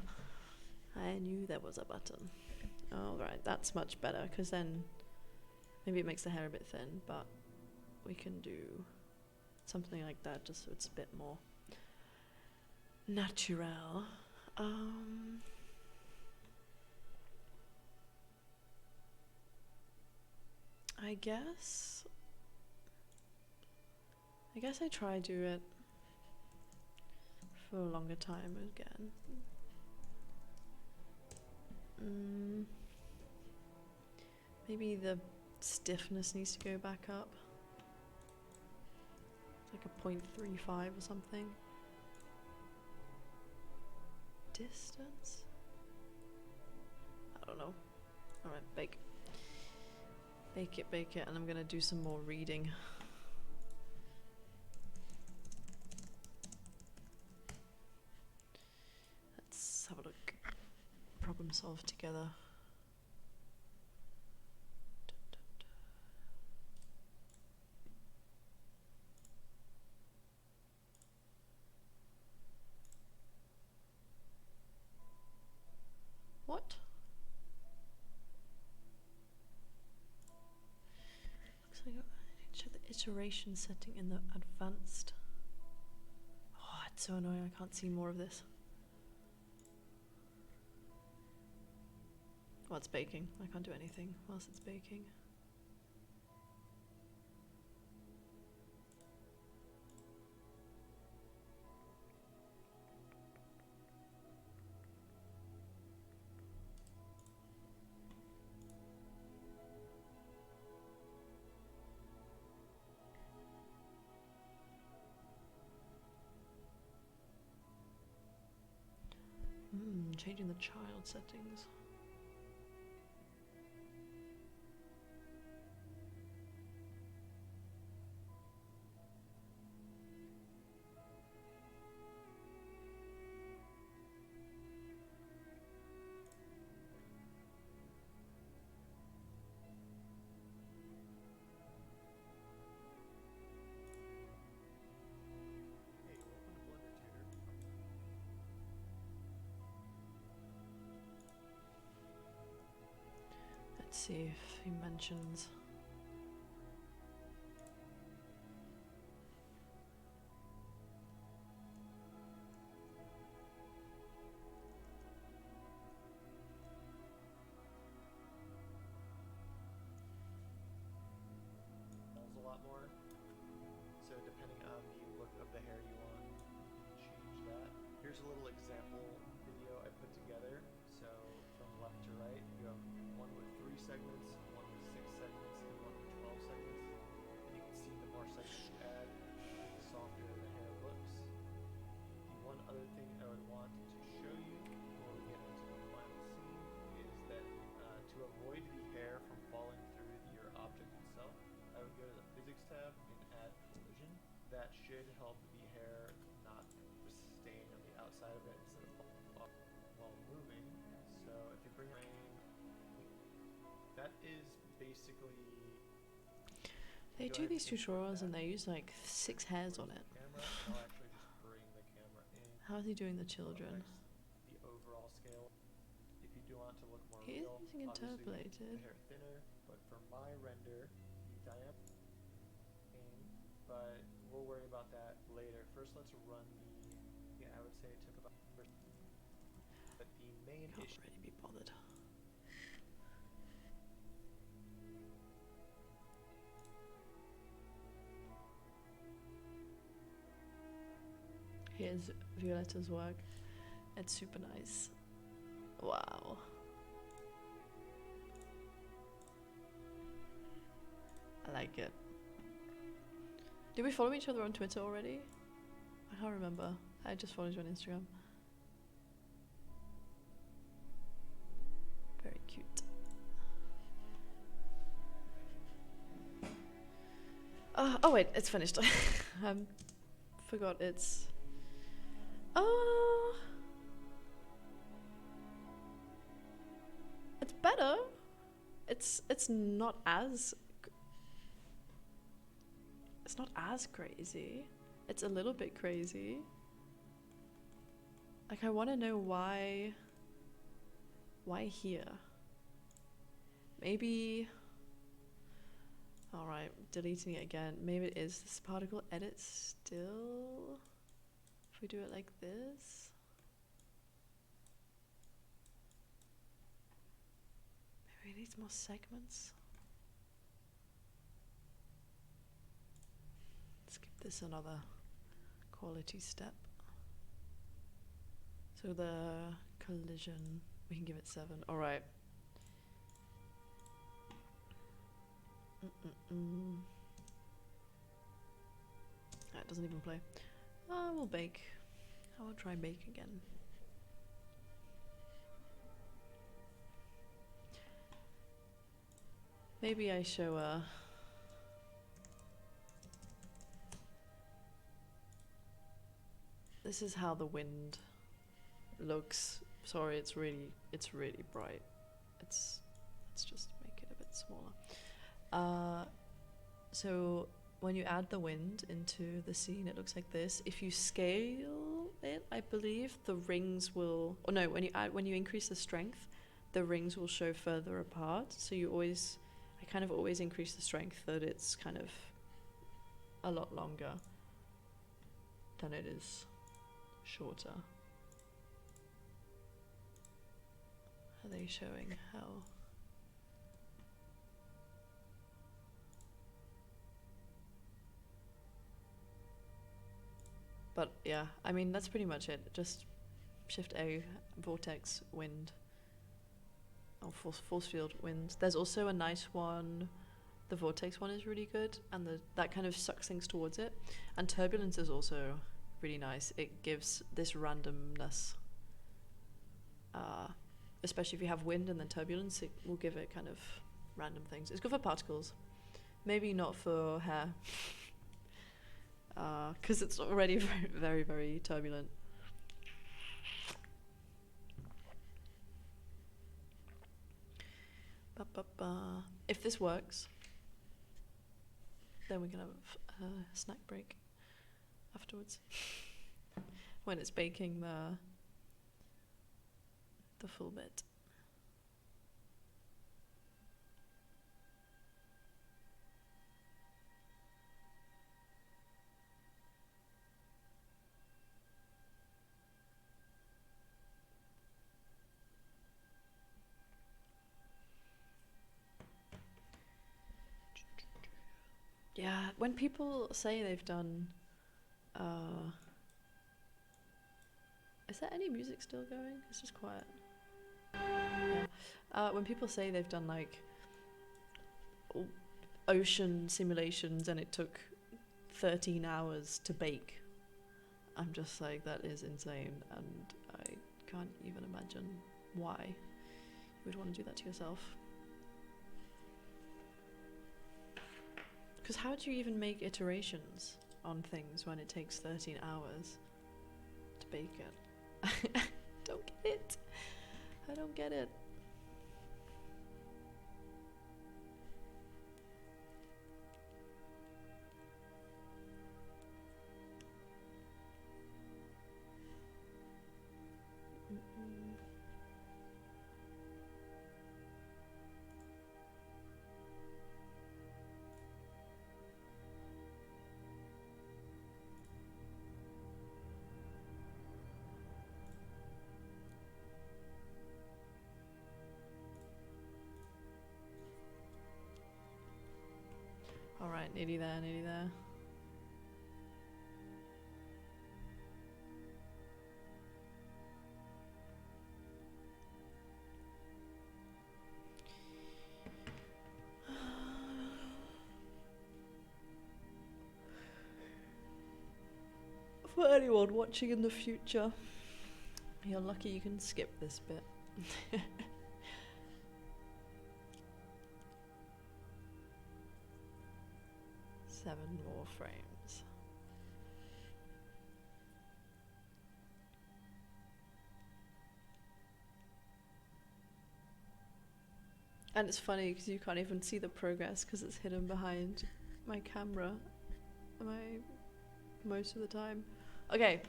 Alright, that's much better, because then maybe it makes the hair a bit thin, but we can do something like that just so it's a bit more natural. I guess I try do it for a longer time again. Maybe the stiffness needs to go back up. Like a 0.35 or something. Distance? I don't know. Alright, bake it, and I'm gonna do some more reading. Let's have a look. Problem solve together. What? Looks like I need to check the iteration setting in the advanced. Oh, it's so annoying. I can't see more of this. Well, it's baking. I can't do anything whilst it's baking. Changing the child settings. Let's see if he mentions. A lot more. So depending on the look of the hair you want, change that. Here's a little example video I put together. So from left to right, you have one with 3 segments, one with 6 segments, and one with 12 segments. And you can see the more segments you add, the softer the hair looks. The one other thing I would want to show you before we get into the final scene is that to avoid the hair from falling through your object itself, I would go to the physics tab and add collision. That should help the hair not stain on the outside of it instead of while moving. So if you bring that is basically. They do these tutorials and they use like 6 hairs on it. I'll actually just bring the camera in. How is he doing the children? The overall scale. If you do want to look more He is real, using interpolated. The hair thinner, but for my render the diameter aim, but we'll worry about that later. First, let's run the. Yeah, I would say it took about. But the main Can't issue. really be bothered. Here's Violetta's work. It's super nice. Wow. I like it. Did we follow each other on Twitter already? I can't remember. I just followed you on Instagram. Very cute. Oh wait, it's finished. Forgot it's. It's better. It's not as. It's not as crazy. It's a little bit crazy. Like, I want to know why. Why here? Maybe. Alright, deleting it again. Maybe it is this particle edit still. If we do it like this. Maybe it needs more segments. Let's give this another quality step. So the collision, we can give it 7. Alright. That doesn't even play. We'll bake. I will try bake again. Maybe I show this is how the wind looks. Sorry, it's really bright. Let's just make it a bit smaller. So when you add the wind into the scene, it looks like this. If you scale it, I believe the rings will. Or no, when you increase the strength, the rings will show further apart. So I kind of always increase the strength that it's kind of a lot longer than it is shorter. Are they showing how? But yeah, I mean, that's pretty much it. Just Shift A, vortex, wind. Oh, force field, wind. There's also a nice one. The vortex one is really good, and that kind of sucks things towards it. And turbulence is also really nice. It gives this randomness. Especially if you have wind and then turbulence, it will give it kind of random things. It's good for particles. Maybe not for hair. Because it's already very, very, very turbulent. If this works, then we can have a snack break afterwards. When it's baking the full bit. Yeah, when people say they've done, is there any music still going? It's just quiet. Yeah. When people say they've done like ocean simulations and it took 13 hours to bake, I'm just like, that is insane, and I can't even imagine why you would want to do that to yourself. Because how do you even make iterations on things when it takes 13 hours to bake it? Don't get it. I don't get it. Alright, nearly there, nearly there. For anyone watching in the future, you're lucky you can skip this bit. 7 more frames. And it's funny because you can't even see the progress because it's hidden behind my camera most of the time. Okay,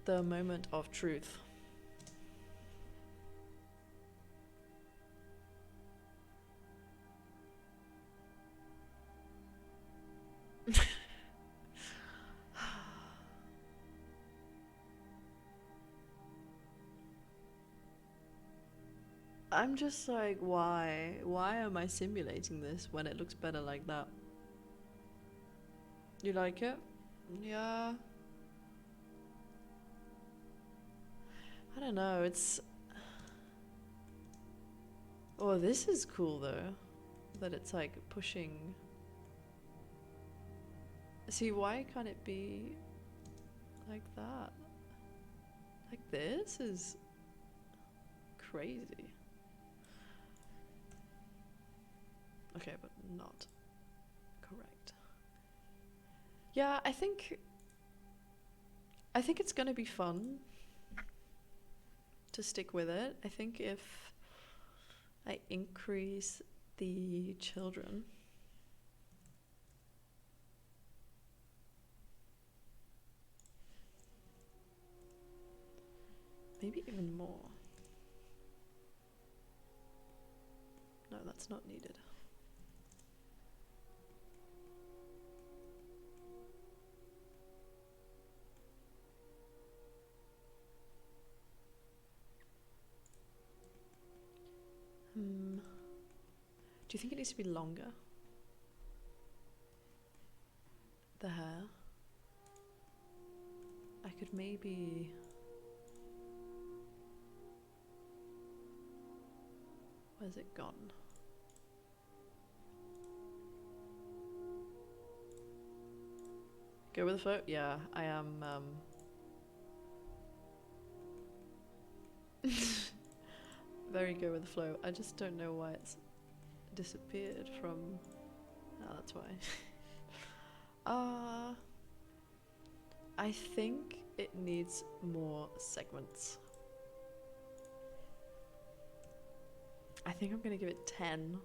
the moment of truth. I'm just like, why? Why am I simulating this when it looks better like that? You like it? Yeah. I don't know, it's... Oh, this is cool though. That it's like pushing... See, why can't it be like that? Like this is crazy. Okay, but not correct. Yeah, I think it's gonna be fun to stick with it. I think if I increase the children, maybe even more. No, that's not needed. Do you think it needs to be longer? The hair? I could maybe... Where's it gone? Go with the flow? Yeah, I am very go with the flow. I just don't know why it's disappeared from... Oh, that's why. I think it needs more segments. I think I'm gonna give it 10.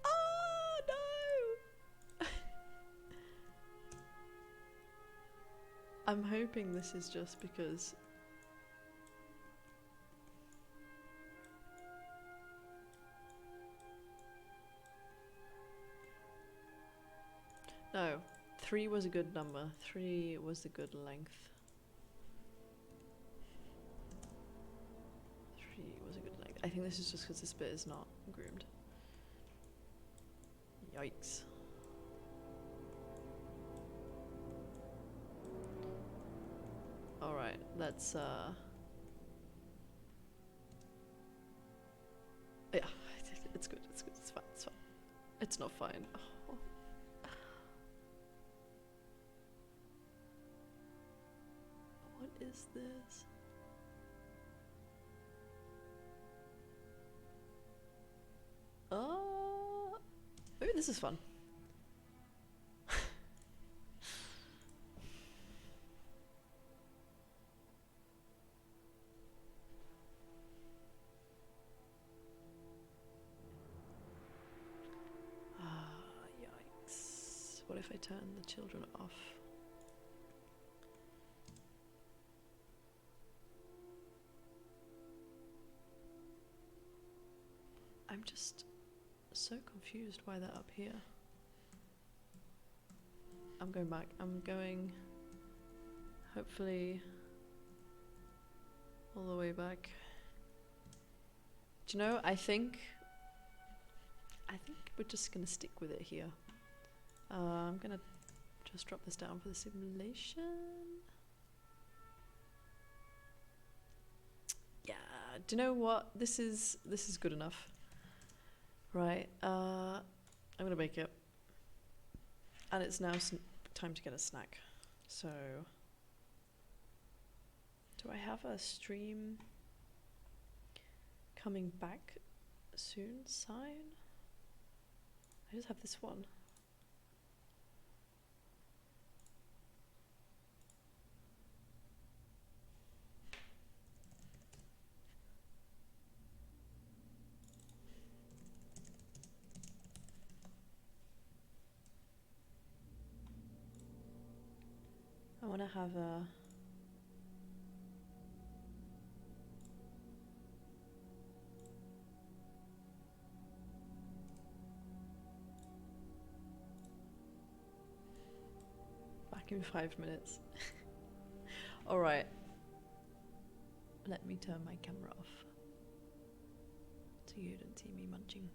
Oh no! I'm hoping this is just because... No, 3 was a good number. 3 was a good length. 3 was a good length. I think this is just because this bit is not groomed. Yikes. Alright, let's yeah, it's good, it's good, it's fine, it's fine. It's not fine. Oh. What is this? Maybe this is fun. Yikes. What if I turn the children off? I'm just so confused why they're up here. I'm going back. I'm going, hopefully, all the way back. Do you know, I think I think we're just gonna stick with it here. I'm gonna just drop this down for the simulation. Yeah, do you know what? This is good enough. Right, I'm gonna make it. And it's now time to get a snack. So, do I have a stream coming back soon sign? I just have this one. I want to have a back in 5 minutes. All right. Let me turn my camera off so you don't see me munching.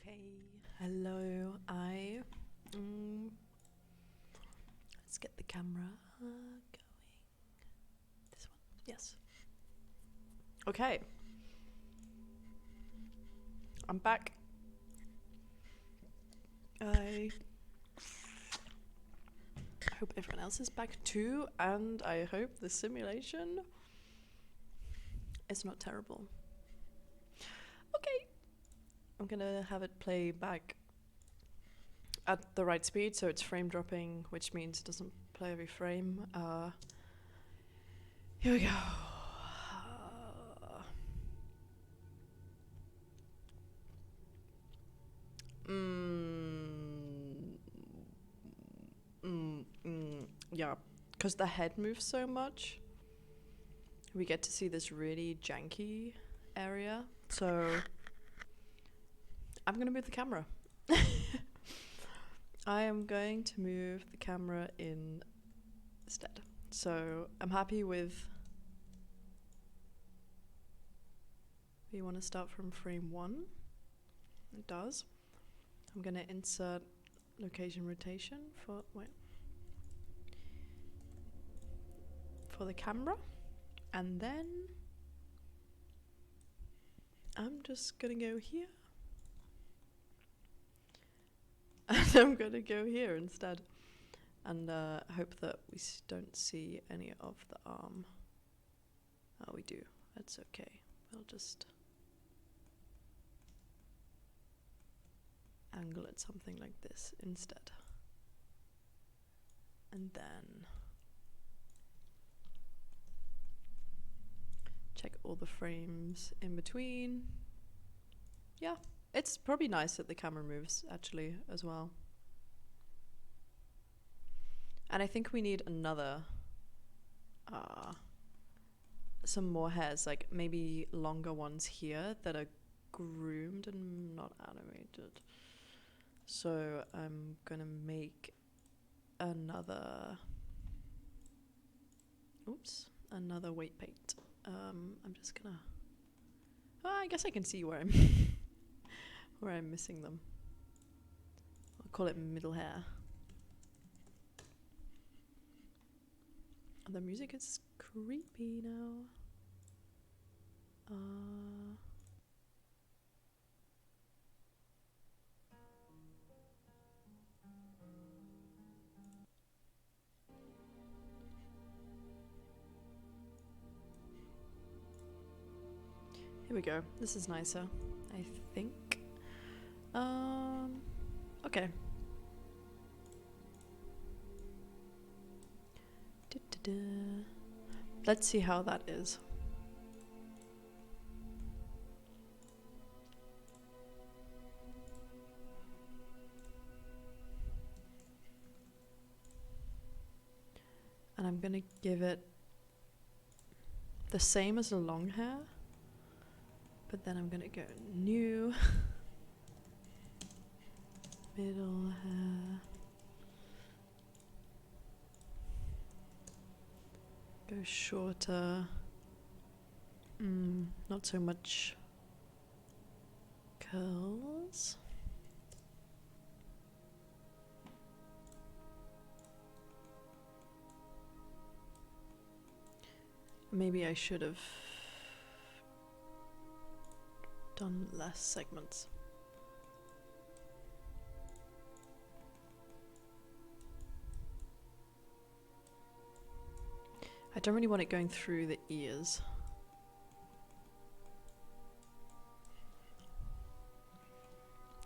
Okay, hello. Let's get the camera going. This one, yes. Okay, I'm back. I hope everyone else is back too, and I hope the simulation is not terrible. Okay, I'm gonna have it play back at the right speed, so it's frame dropping, which means it doesn't play every frame. Here we go. Yeah, because the head moves so much, we get to see this really janky area. So I'm gonna move the camera. I am going to move the camera instead. So I'm happy with. We want to start from frame 1. It does. I'm gonna insert location rotation for the camera, and then I'm just gonna go here, and I'm gonna go here instead, and hope that we don't see any of the arm. Oh, we do. That's okay. We'll just angle it something like this instead, and then check all the frames in between. Yeah, it's probably nice that the camera moves actually as well. And I think we need another, some more hairs, like maybe longer ones here that are groomed and not animated. So I'm gonna make another weight paint. I'm just gonna, I guess I can see where I'm where I'm missing them. I'll call it middle hair. The music is creepy now. Here we go. This is nicer, I think. Okay. Let's see how that is. And I'm gonna give it the same as the long hair, but then I'm gonna go new middle hair, go shorter, not so much curls. Maybe I should have done less segments. I don't really want it going through the ears.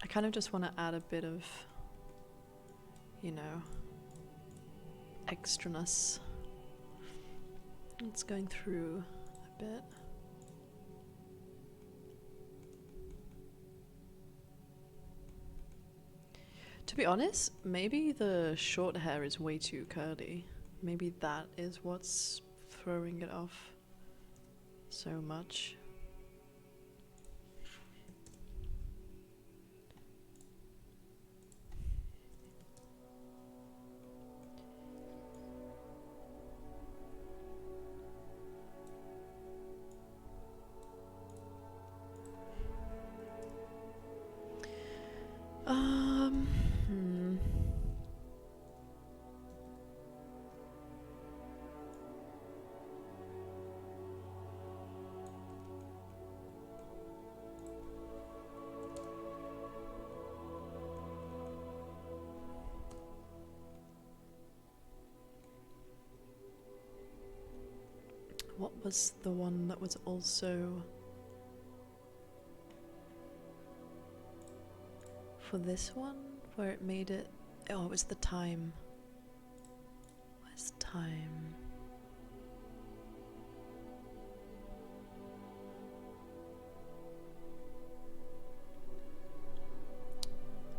I kind of just want to add a bit of, you know, extraness. It's going through a bit. To be honest, maybe the short hair is way too curly. Maybe that is what's throwing it off so much. what was the one that was also for this one where it made it? Oh, it was the time. Where's time?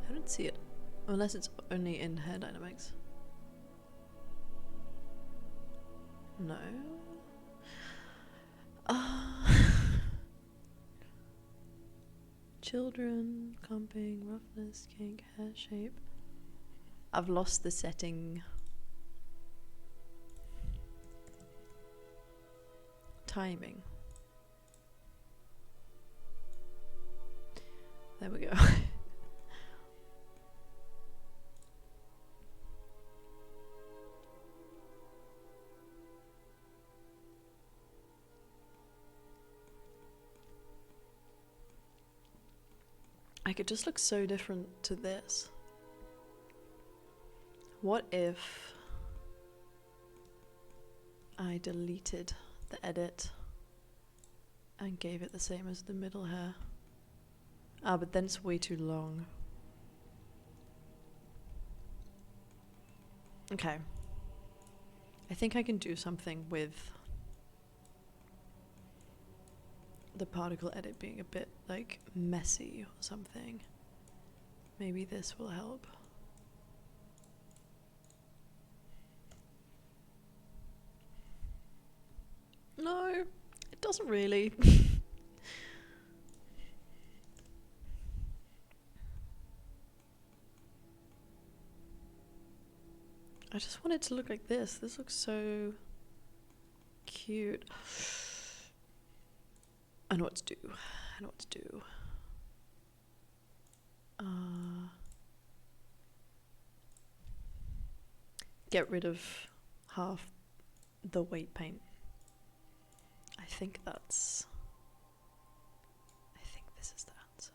I don't see it. Unless it's only in Hair Dynamics. No. Children, comping, roughness, kink, hair shape. I've lost the setting. Timing. There we go. Like, it just looks so different to this. What if I deleted the edit and gave it the same as the middle hair? Ah, but then it's way too long. Okay. I think I can do something with the particle edit being a bit, like, messy or something. Maybe this will help. No, it doesn't really. I just want it to look like this. This looks so cute. I know what to do. I know what to do. Get rid of half the weight paint. I think this is the answer.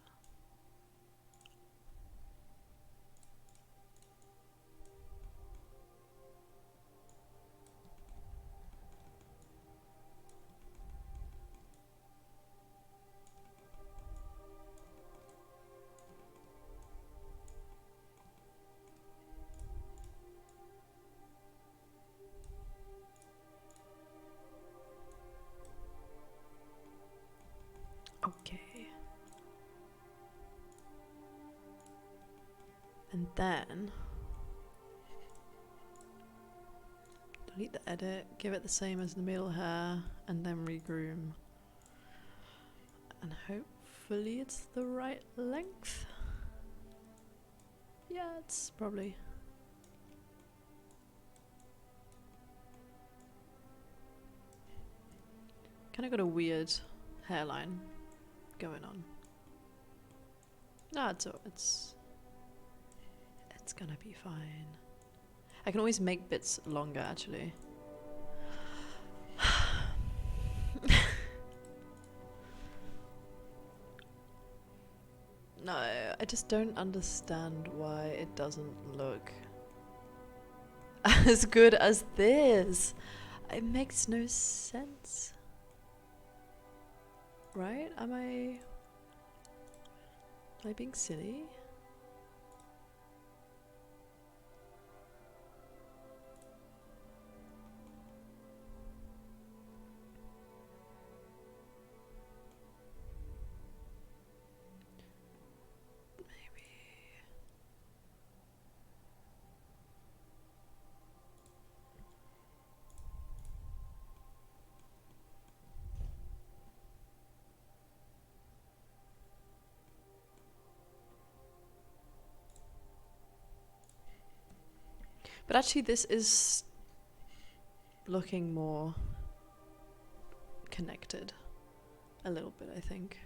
Okay. And then delete the edit, give it the same as the middle hair, and then regroom. And hopefully it's the right length. Yeah, it's probably. Kind of got a weird hairline going on. No, it's gonna be fine. I can always make bits longer, actually. No, I just don't understand why it doesn't look as good as this. It makes no sense. Right? Am I being silly? But actually this is looking more connected a little bit, I think.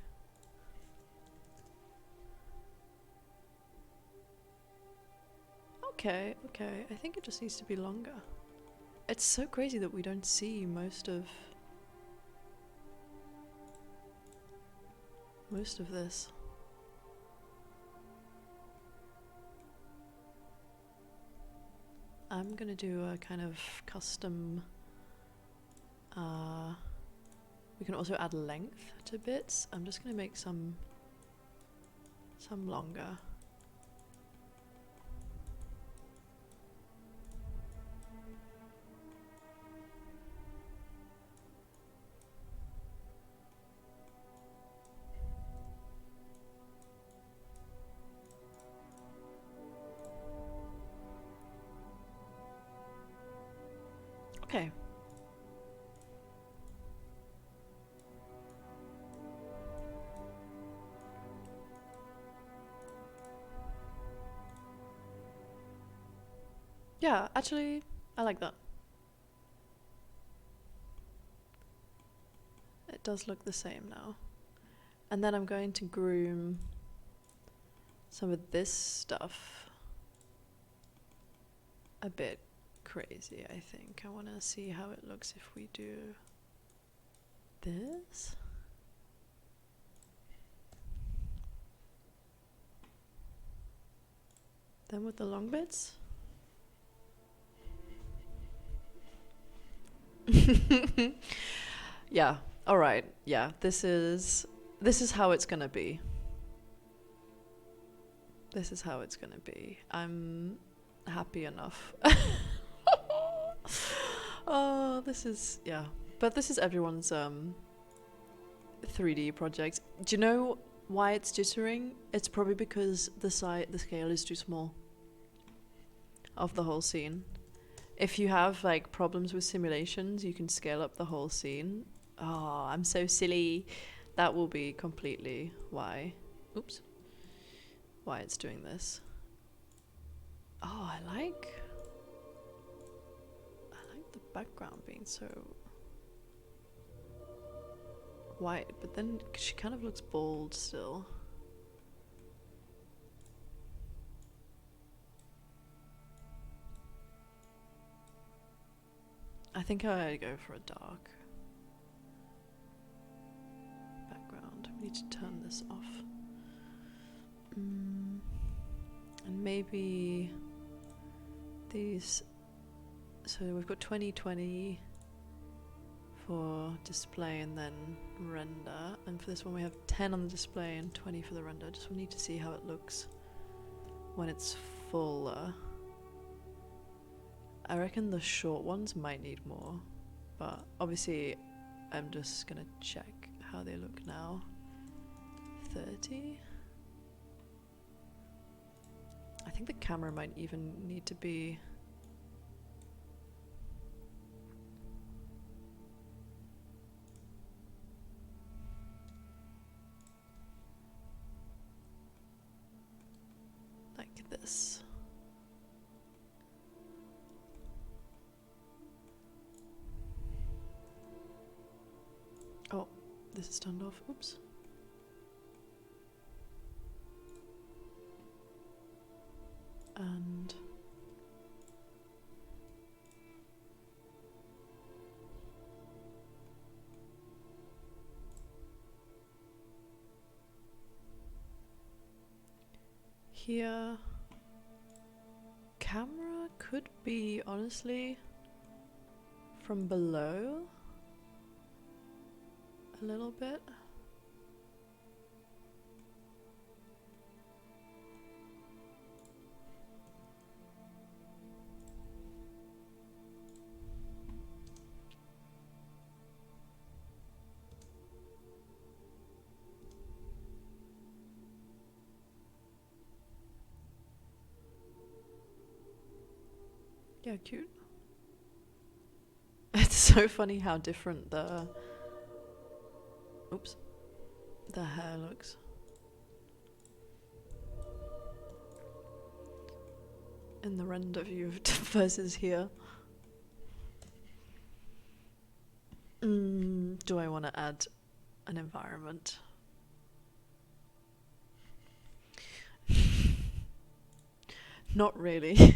Okay, I think it just needs to be longer. It's so crazy that we don't see most of this. I'm gonna do a kind of custom We can also add length to bits. I'm just gonna make some longer. Okay. Yeah, actually, I like that. It does look the same now. And then I'm going to groom some of this stuff a bit crazy, I think. I want to see how it looks if we do this. Then with the long bits. Yeah, alright, yeah, this is how it's gonna be. This is how it's gonna be. I'm happy enough. Oh, this is, yeah. But this is everyone's 3D project. Do you know why it's jittering? It's probably because the scale is too small of the whole scene. If you have like problems with simulations, you can scale up the whole scene. Oh, I'm so silly. That will be completely why. Oops. Why it's doing this. Oh, I like the background being so white, but then she kind of looks bald still. I think I'd go for a dark background. We need to turn this off. And maybe these. So we've got 2020 for display and then render. And for this one we have 10 on the display and 20 for the render. Just need to see how it looks when it's fuller. I reckon the short ones might need more, but obviously I'm just gonna check how they look now. 30? I think the camera might even need to be like this. Oh, this is turned off. Oops. And here, camera could be honestly from below a little bit. Yeah, cute. It's so funny how different the hair looks. In the render view versus here. Do I want to add an environment? Not really.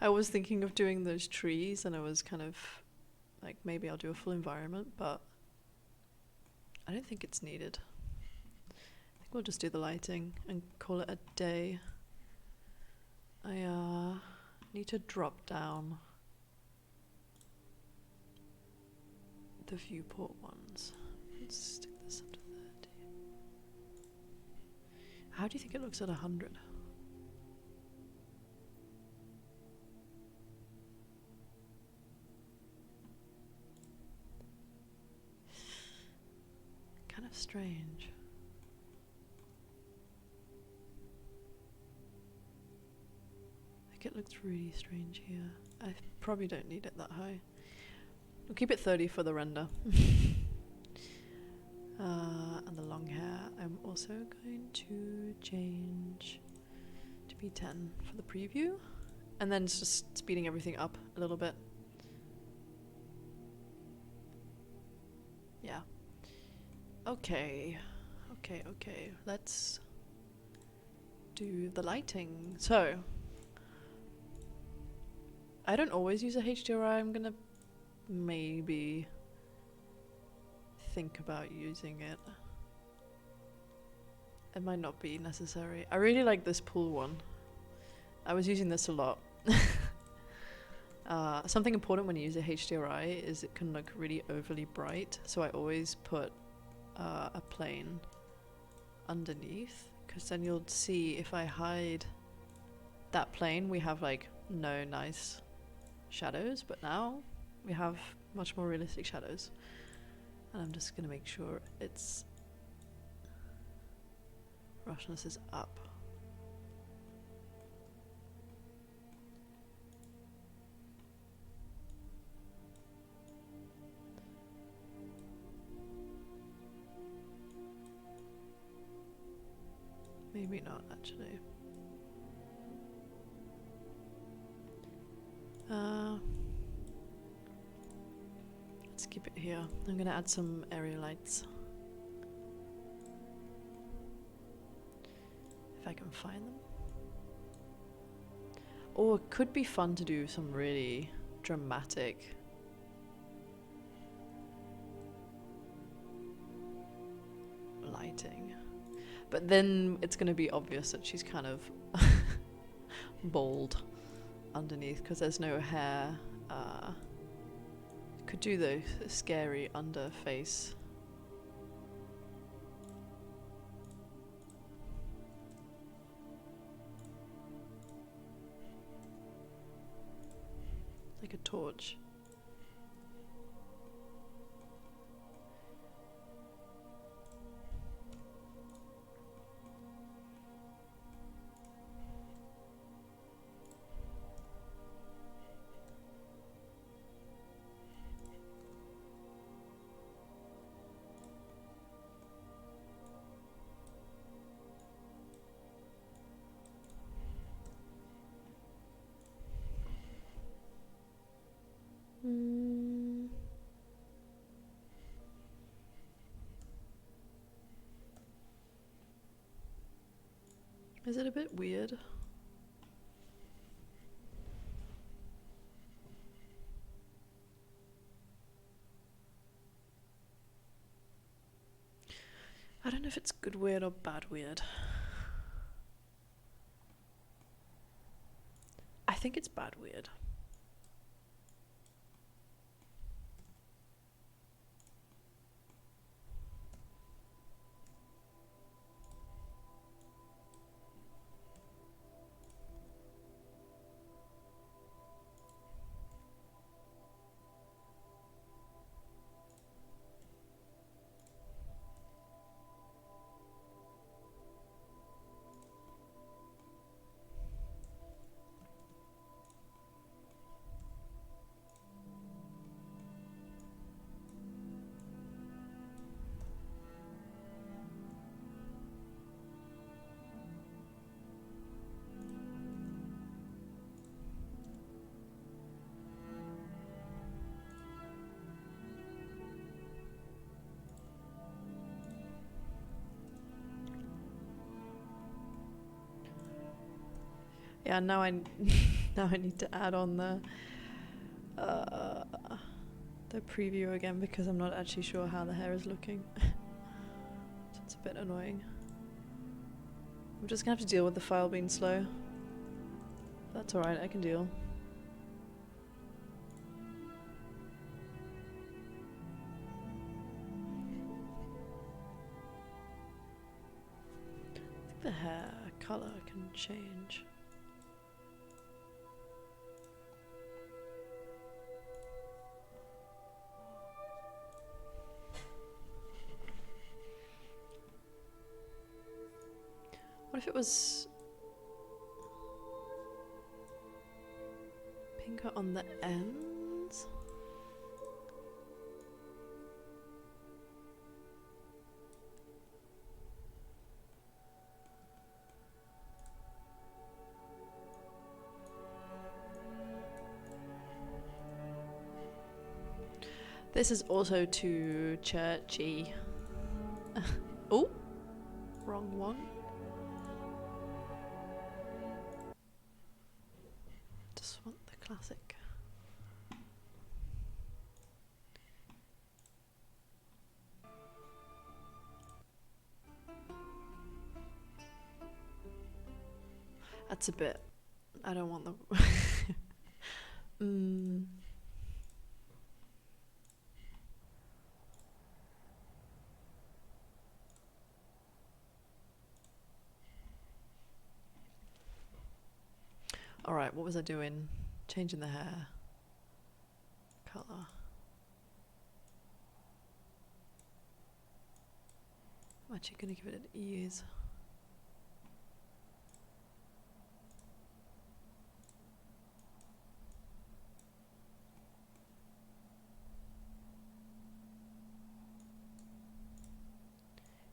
I was thinking of doing those trees and I was kind of like, maybe I'll do a full environment, but I don't think it's needed. I think we'll just do the lighting and call it a day. I need to drop down the viewport ones. Let's stick this up to 30. How do you think it looks at 100? Kind of strange. Like it looks really strange here. I probably don't need it that high. We'll keep it 30 for the render. And the long hair, I'm also going to change to be 10 for the preview. And then it's just speeding everything up a little bit. Yeah. Okay. Okay. Let's do the lighting. So, I don't always use a HDRI. I'm gonna maybe think about using it. It might not be necessary. I really like this pool one. I was using this a lot. Something important when you use a HDRI is it can look really overly bright, so I always put a plane underneath, because then you'll see if I hide that plane, we have like no nice shadows, but now we have much more realistic shadows. And I'm just gonna make sure its roughness is up. Maybe not, actually. Let's keep it here. I'm gonna add some area lights. If I can find them. Or it could be fun to do some really dramatic lighting. But then it's gonna be obvious that she's kind of bald underneath because there's no hair. Could do the scary under face. Like a torch. Is it a bit weird? I don't know if it's good weird or bad weird. I think it's bad weird. Yeah, now I now I need to add on the preview again because I'm not actually sure how the hair is looking. So it's a bit annoying. I'm just gonna have to deal with the file being slow. That's alright, I can deal. the hair color can change. What if it was pinker on the ends? This is also too churchy. Oh, wrong one. Just want the classic. That's a bit. I don't want the. Alright, what was I doing? Changing the hair colour. I'm actually gonna give it an ease.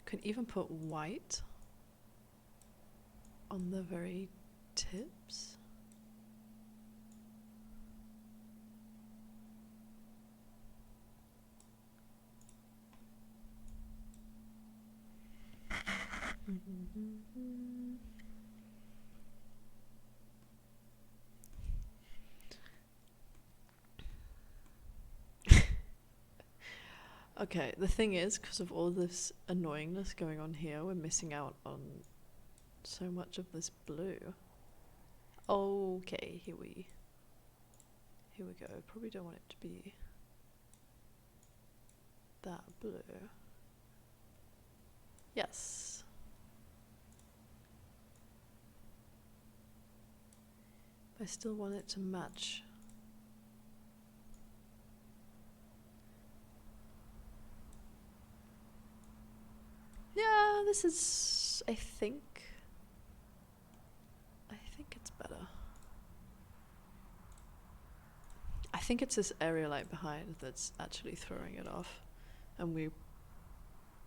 Can even put white on the very tips. Okay, the thing is, because of all this annoyingness going on here, we're missing out on so much of this blue. Okay, here we go. Probably don't want it to be that blue. Yes. I still want it to match. Yeah, this is, I think it's better. I think it's this area light behind that's actually throwing it off, and we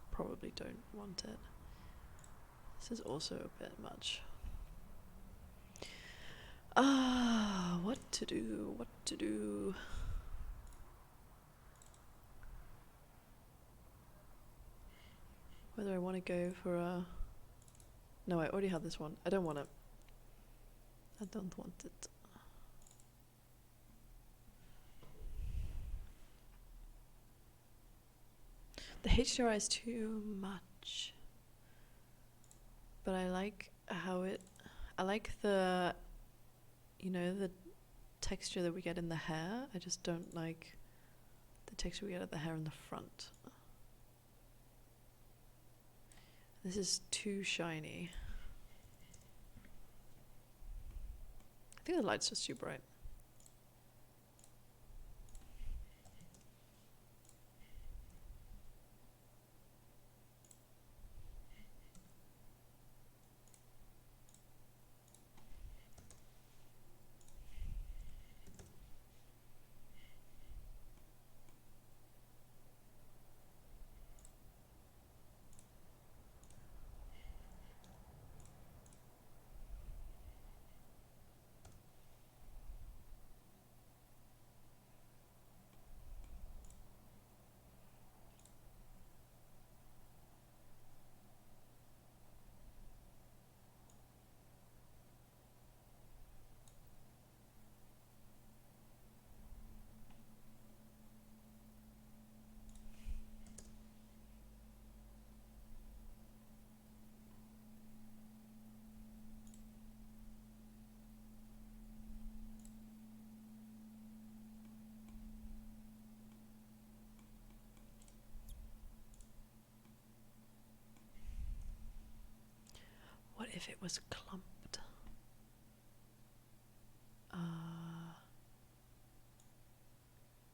probably don't want it. This is also a bit much. What to do, what to do. Whether I want to go for a... No, I already have this one. I don't want it. I don't want it. The HDRI is too much. But I like how it... I like the... You know, the texture that we get in the hair. I just don't like the texture we get at the hair in the front. This is too shiny. I think the light's just too bright. it was clumped?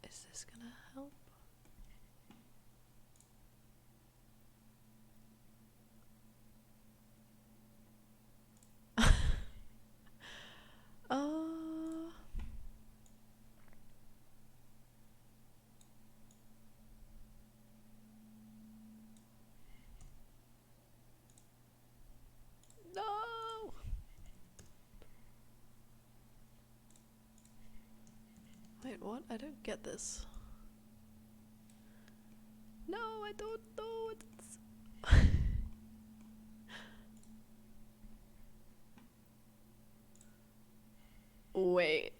Is this gonna help? No! Wait, what? I don't get this. No, I don't know what it's... Wait.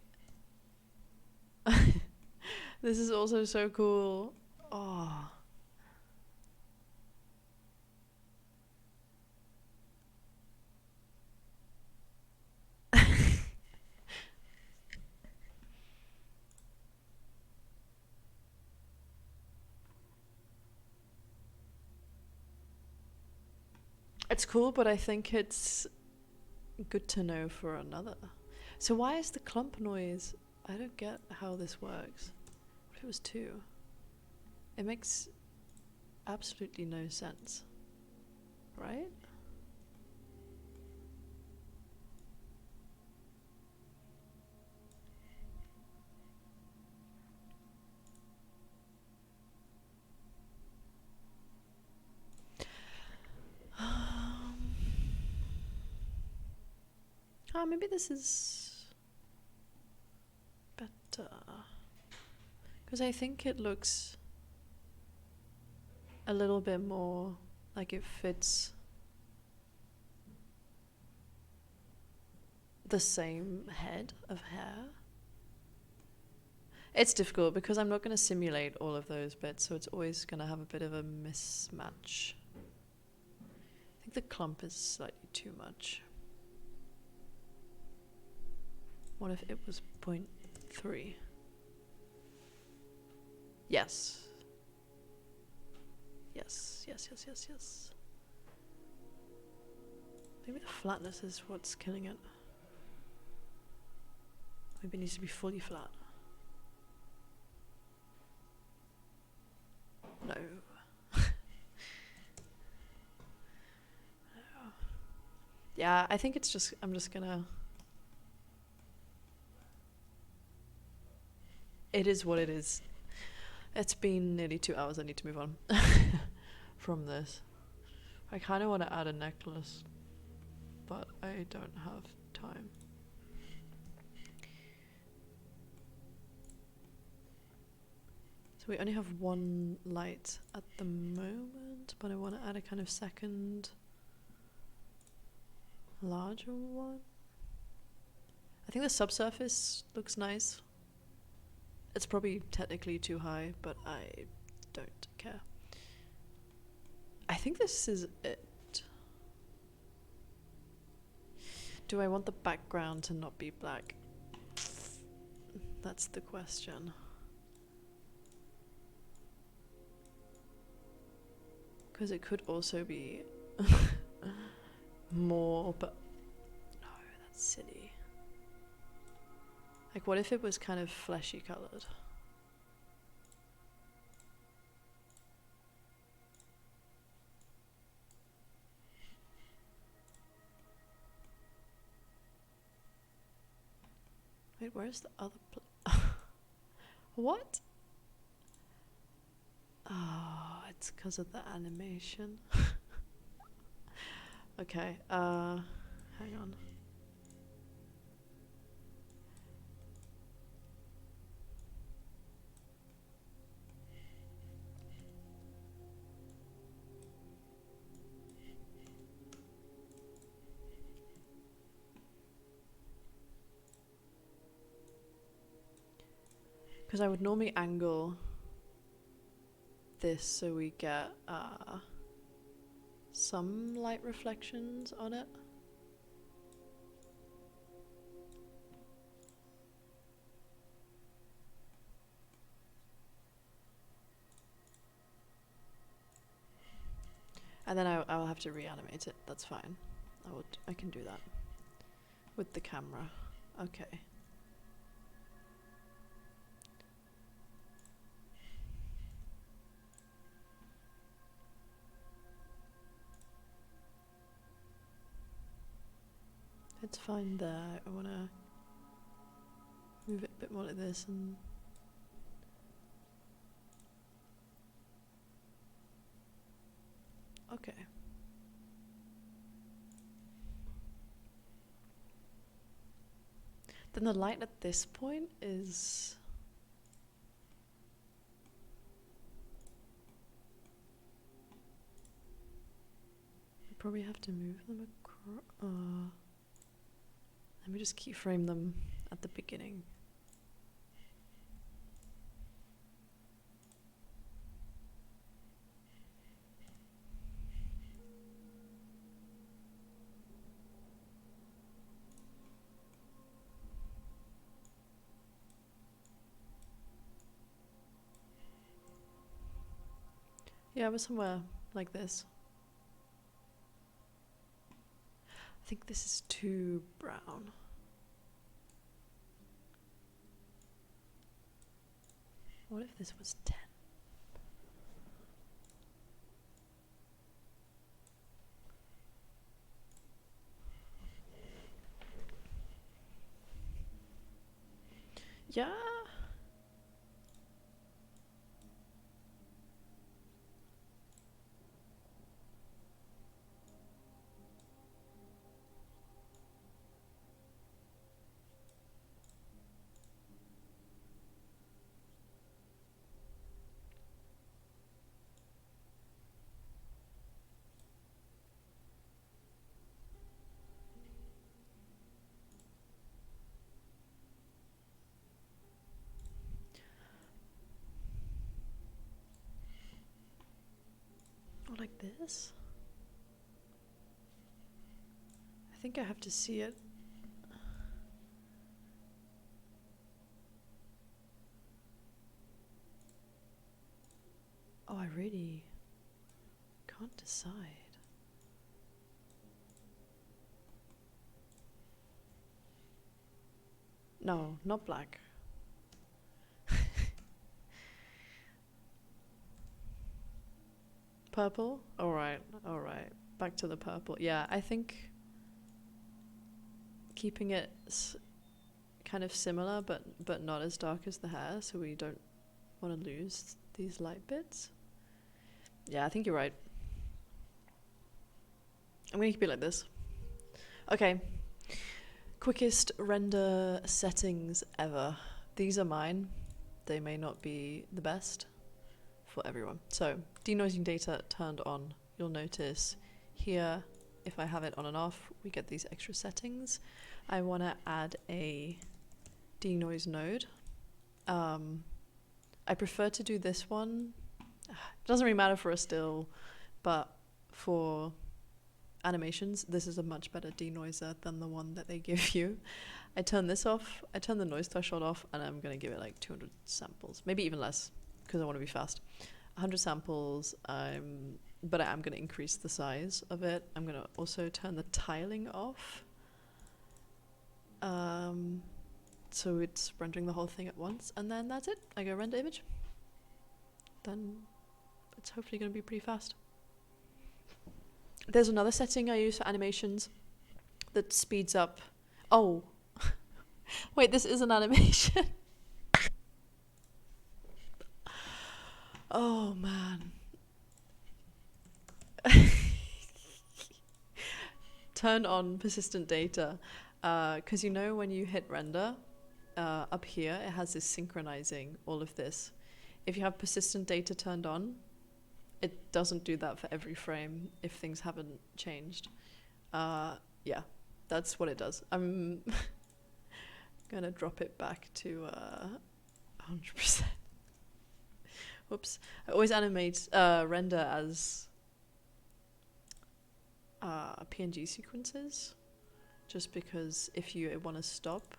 This is also so cool. Oh. It's cool, but I think it's good to know for another. So why is the clump noise? I don't get how this works. What if it was 2? It makes absolutely no sense, right? Maybe this is better. Because I think it looks a little bit more like it fits the same head of hair. It's difficult because I'm not going to simulate all of those bits, so it's always going to have a bit of a mismatch. I think the clump is slightly too much. What if it was 0.3? Yes. Yes, yes, yes, yes, yes. Maybe the flatness is what's killing it. Maybe it needs to be fully flat. No. Yeah, I think it's just, I'm just gonna... It is what it is. It's been nearly 2 hours, I need to move on from this. I kind of want to add a necklace, but I don't have time. So we only have one light at the moment, but I want to add a kind of second larger one. I think the subsurface looks nice. It's probably technically too high, but I don't care. I think this is it. Do I want the background to not be black? That's the question. Because it could also be more, but no, that's silly. Like, what if it was kind of fleshy colored? Wait, where's the other What? Oh, it's because of the animation. Okay, hang on. Because I would normally angle this so we get some light reflections on it. And then I'll have to reanimate it, that's fine. I can do that with the camera. Okay. It's fine there. I wanna move it a bit more like this and okay. Then the light at this point is I probably have to move them across. Let me just keyframe them at the beginning. Yeah, but somewhere like this. I think this is too brown. What if this was 10? Yeah. Or like this? I think I have to see it. Oh, I really can't decide. No, not black. Purple? Alright, alright. Back to the purple. Yeah, I think keeping it kind of similar but not as dark as the hair, so we don't want to lose these light bits. Yeah, I think you're right. I'm gonna keep it like this. Okay. Quickest render settings ever. These are mine. They may not be the best for everyone. So, denoising data turned on. You'll notice here, if I have it on and off, we get these extra settings. I want to add a denoise node. I prefer to do this one. It doesn't really matter for a still, but for animations, this is a much better denoiser than the one that they give you. I turn this off, I turn the noise threshold off, and I'm going to give it like 200 samples, maybe even less, because I want to be fast. 100 samples, but I am going to increase the size of it. I'm going to also turn the tiling off. So it's rendering the whole thing at once, and then that's it. I go render image. Then it's hopefully going to be pretty fast. There's another setting I use for animations that speeds up. Oh, wait, this is an animation. Oh man. Turn on persistent data, because you know when you hit render, up here it has this synchronizing all of this. If you have persistent data turned on, it doesn't do that for every frame if things haven't changed. Yeah, that's what it does. I'm gonna drop it back to 100%. Whoops. I always animate render as PNG sequences, just because if you want to stop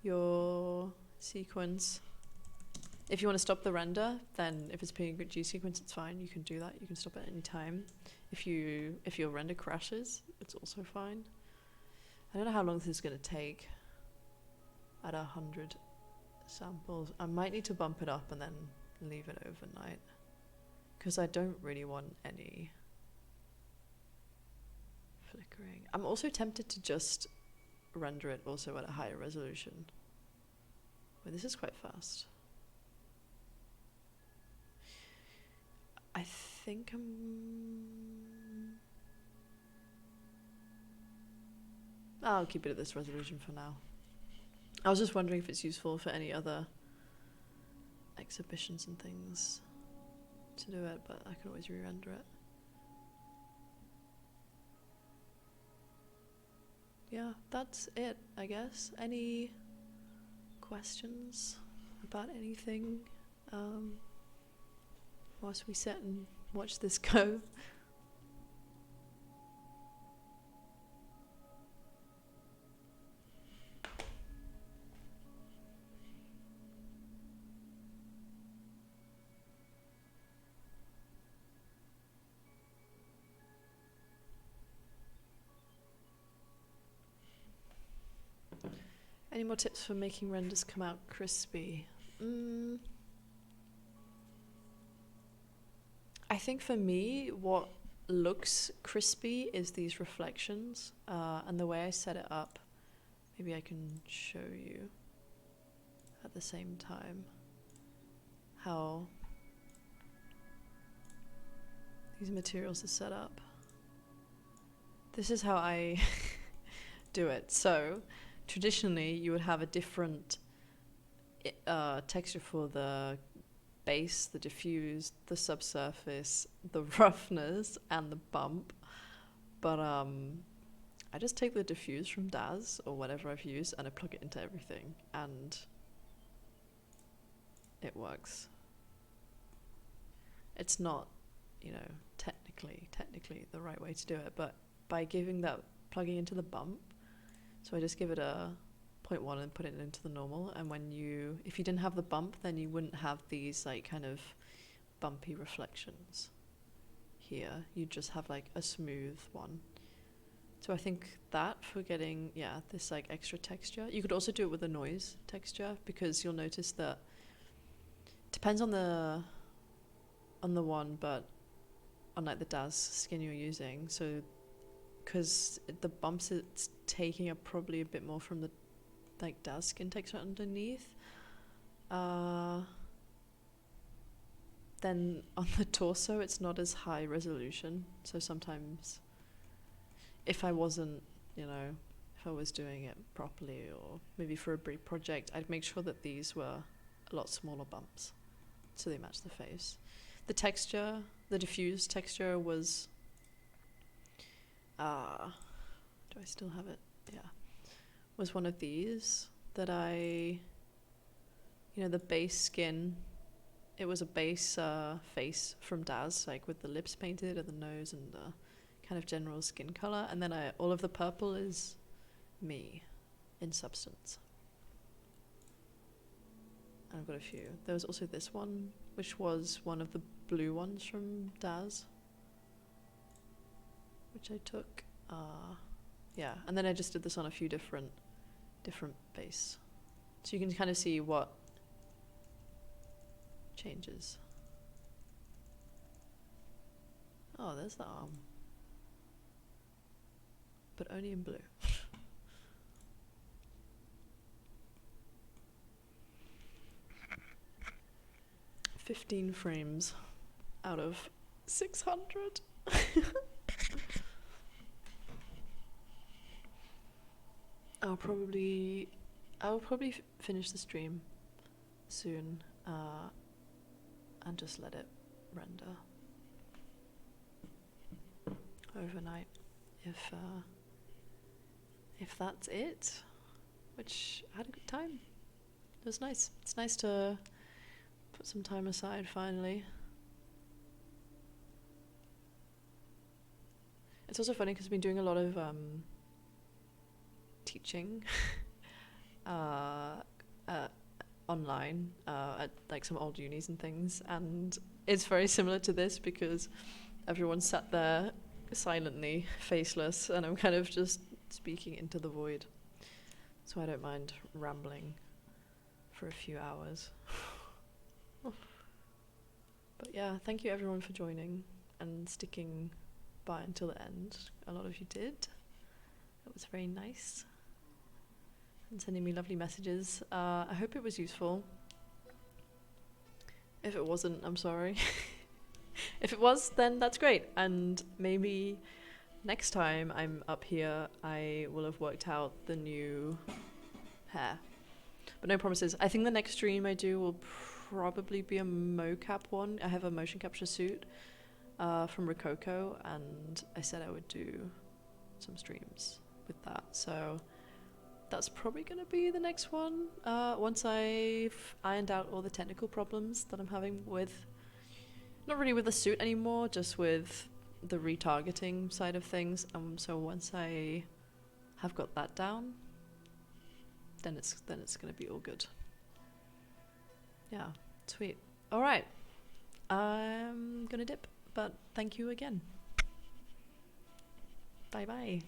your sequence, If you want to stop the render, then if it's playing a good G sequence, it's fine. You can do that. You can stop it at any time. If your render crashes, it's also fine. I don't know how long this is going to take at 100 samples. I might need to bump it up and then leave it overnight, because I don't really want any flickering. I'm also tempted to just render it also at a higher resolution. But this is quite fast. I think I'll keep it at this resolution for now. I was just wondering if it's useful for any other exhibitions and things to do it, but I can always re-render it. Yeah, that's it, I guess. Any questions about anything whilst we sit and watch this go? Any more tips for making renders come out crispy? I think for me, what looks crispy is these reflections, and the way I set it up. Maybe I can show you at the same time how these materials are set up. This is how I do it. So traditionally, you would have a different texture for the base, the diffuse, the subsurface, the roughness, and the bump. But I just take the diffuse from Daz or whatever I've used and I plug it into everything, and it works. It's not, you know, technically the right way to do it, but by giving that plugging into the bump, so I just give it a 0.1 and put it into the normal, and if you didn't have the bump, then you wouldn't have these like kind of bumpy reflections here. You'd just have like a smooth one. So I think that for getting, this like extra texture. You could also do it with a noise texture, because you'll notice that it depends on the one, but on like the Daz skin you're using. So because the bumps it's taking are probably a bit more from the like Daz skin texture underneath. Then on the torso it's not as high resolution. So sometimes if I wasn't, if I was doing it properly, or maybe for a brief project, I'd make sure that these were a lot smaller bumps so they match the face. The texture, the diffuse texture was do I still have it? Yeah. Was one of these that the base skin, it was a base face from Daz, like with the lips painted and the nose and the kind of general skin color, and then all of the purple is me in substance. And I've got a few. There was also this one, which was one of the blue ones from Daz, which I took. And then I just did this on a few different base, so you can kind of see what changes. Oh, there's the arm, but only in blue. 15 frames out of 600. I'll probably finish the stream soon and just let it render overnight if that's it, which I had a good time. It was nice. It's nice to put some time aside finally. It's also funny because I've been doing a lot of teaching online at like some old unis and things, and it's very similar to this because everyone sat there silently, faceless, and I'm kind of just speaking into the void. So I don't mind rambling for a few hours. But yeah, thank you everyone for joining and sticking by until the end. A lot of you did. It was very nice. And sending me lovely messages. I hope it was useful. If it wasn't, I'm sorry. If it was, then that's great. And maybe next time I'm up here, I will have worked out the new hair. But no promises. I think the next stream I do will probably be a mocap one. I have a motion capture suit from Rococo, and I said I would do some streams with that. So that's probably going to be the next one. Once I've ironed out all the technical problems that I'm having with, not really with the suit anymore, just with the retargeting side of things. So once I have got that down, then it's going to be all good. Yeah, sweet. All right. I'm going to dip, but thank you again. Bye-bye.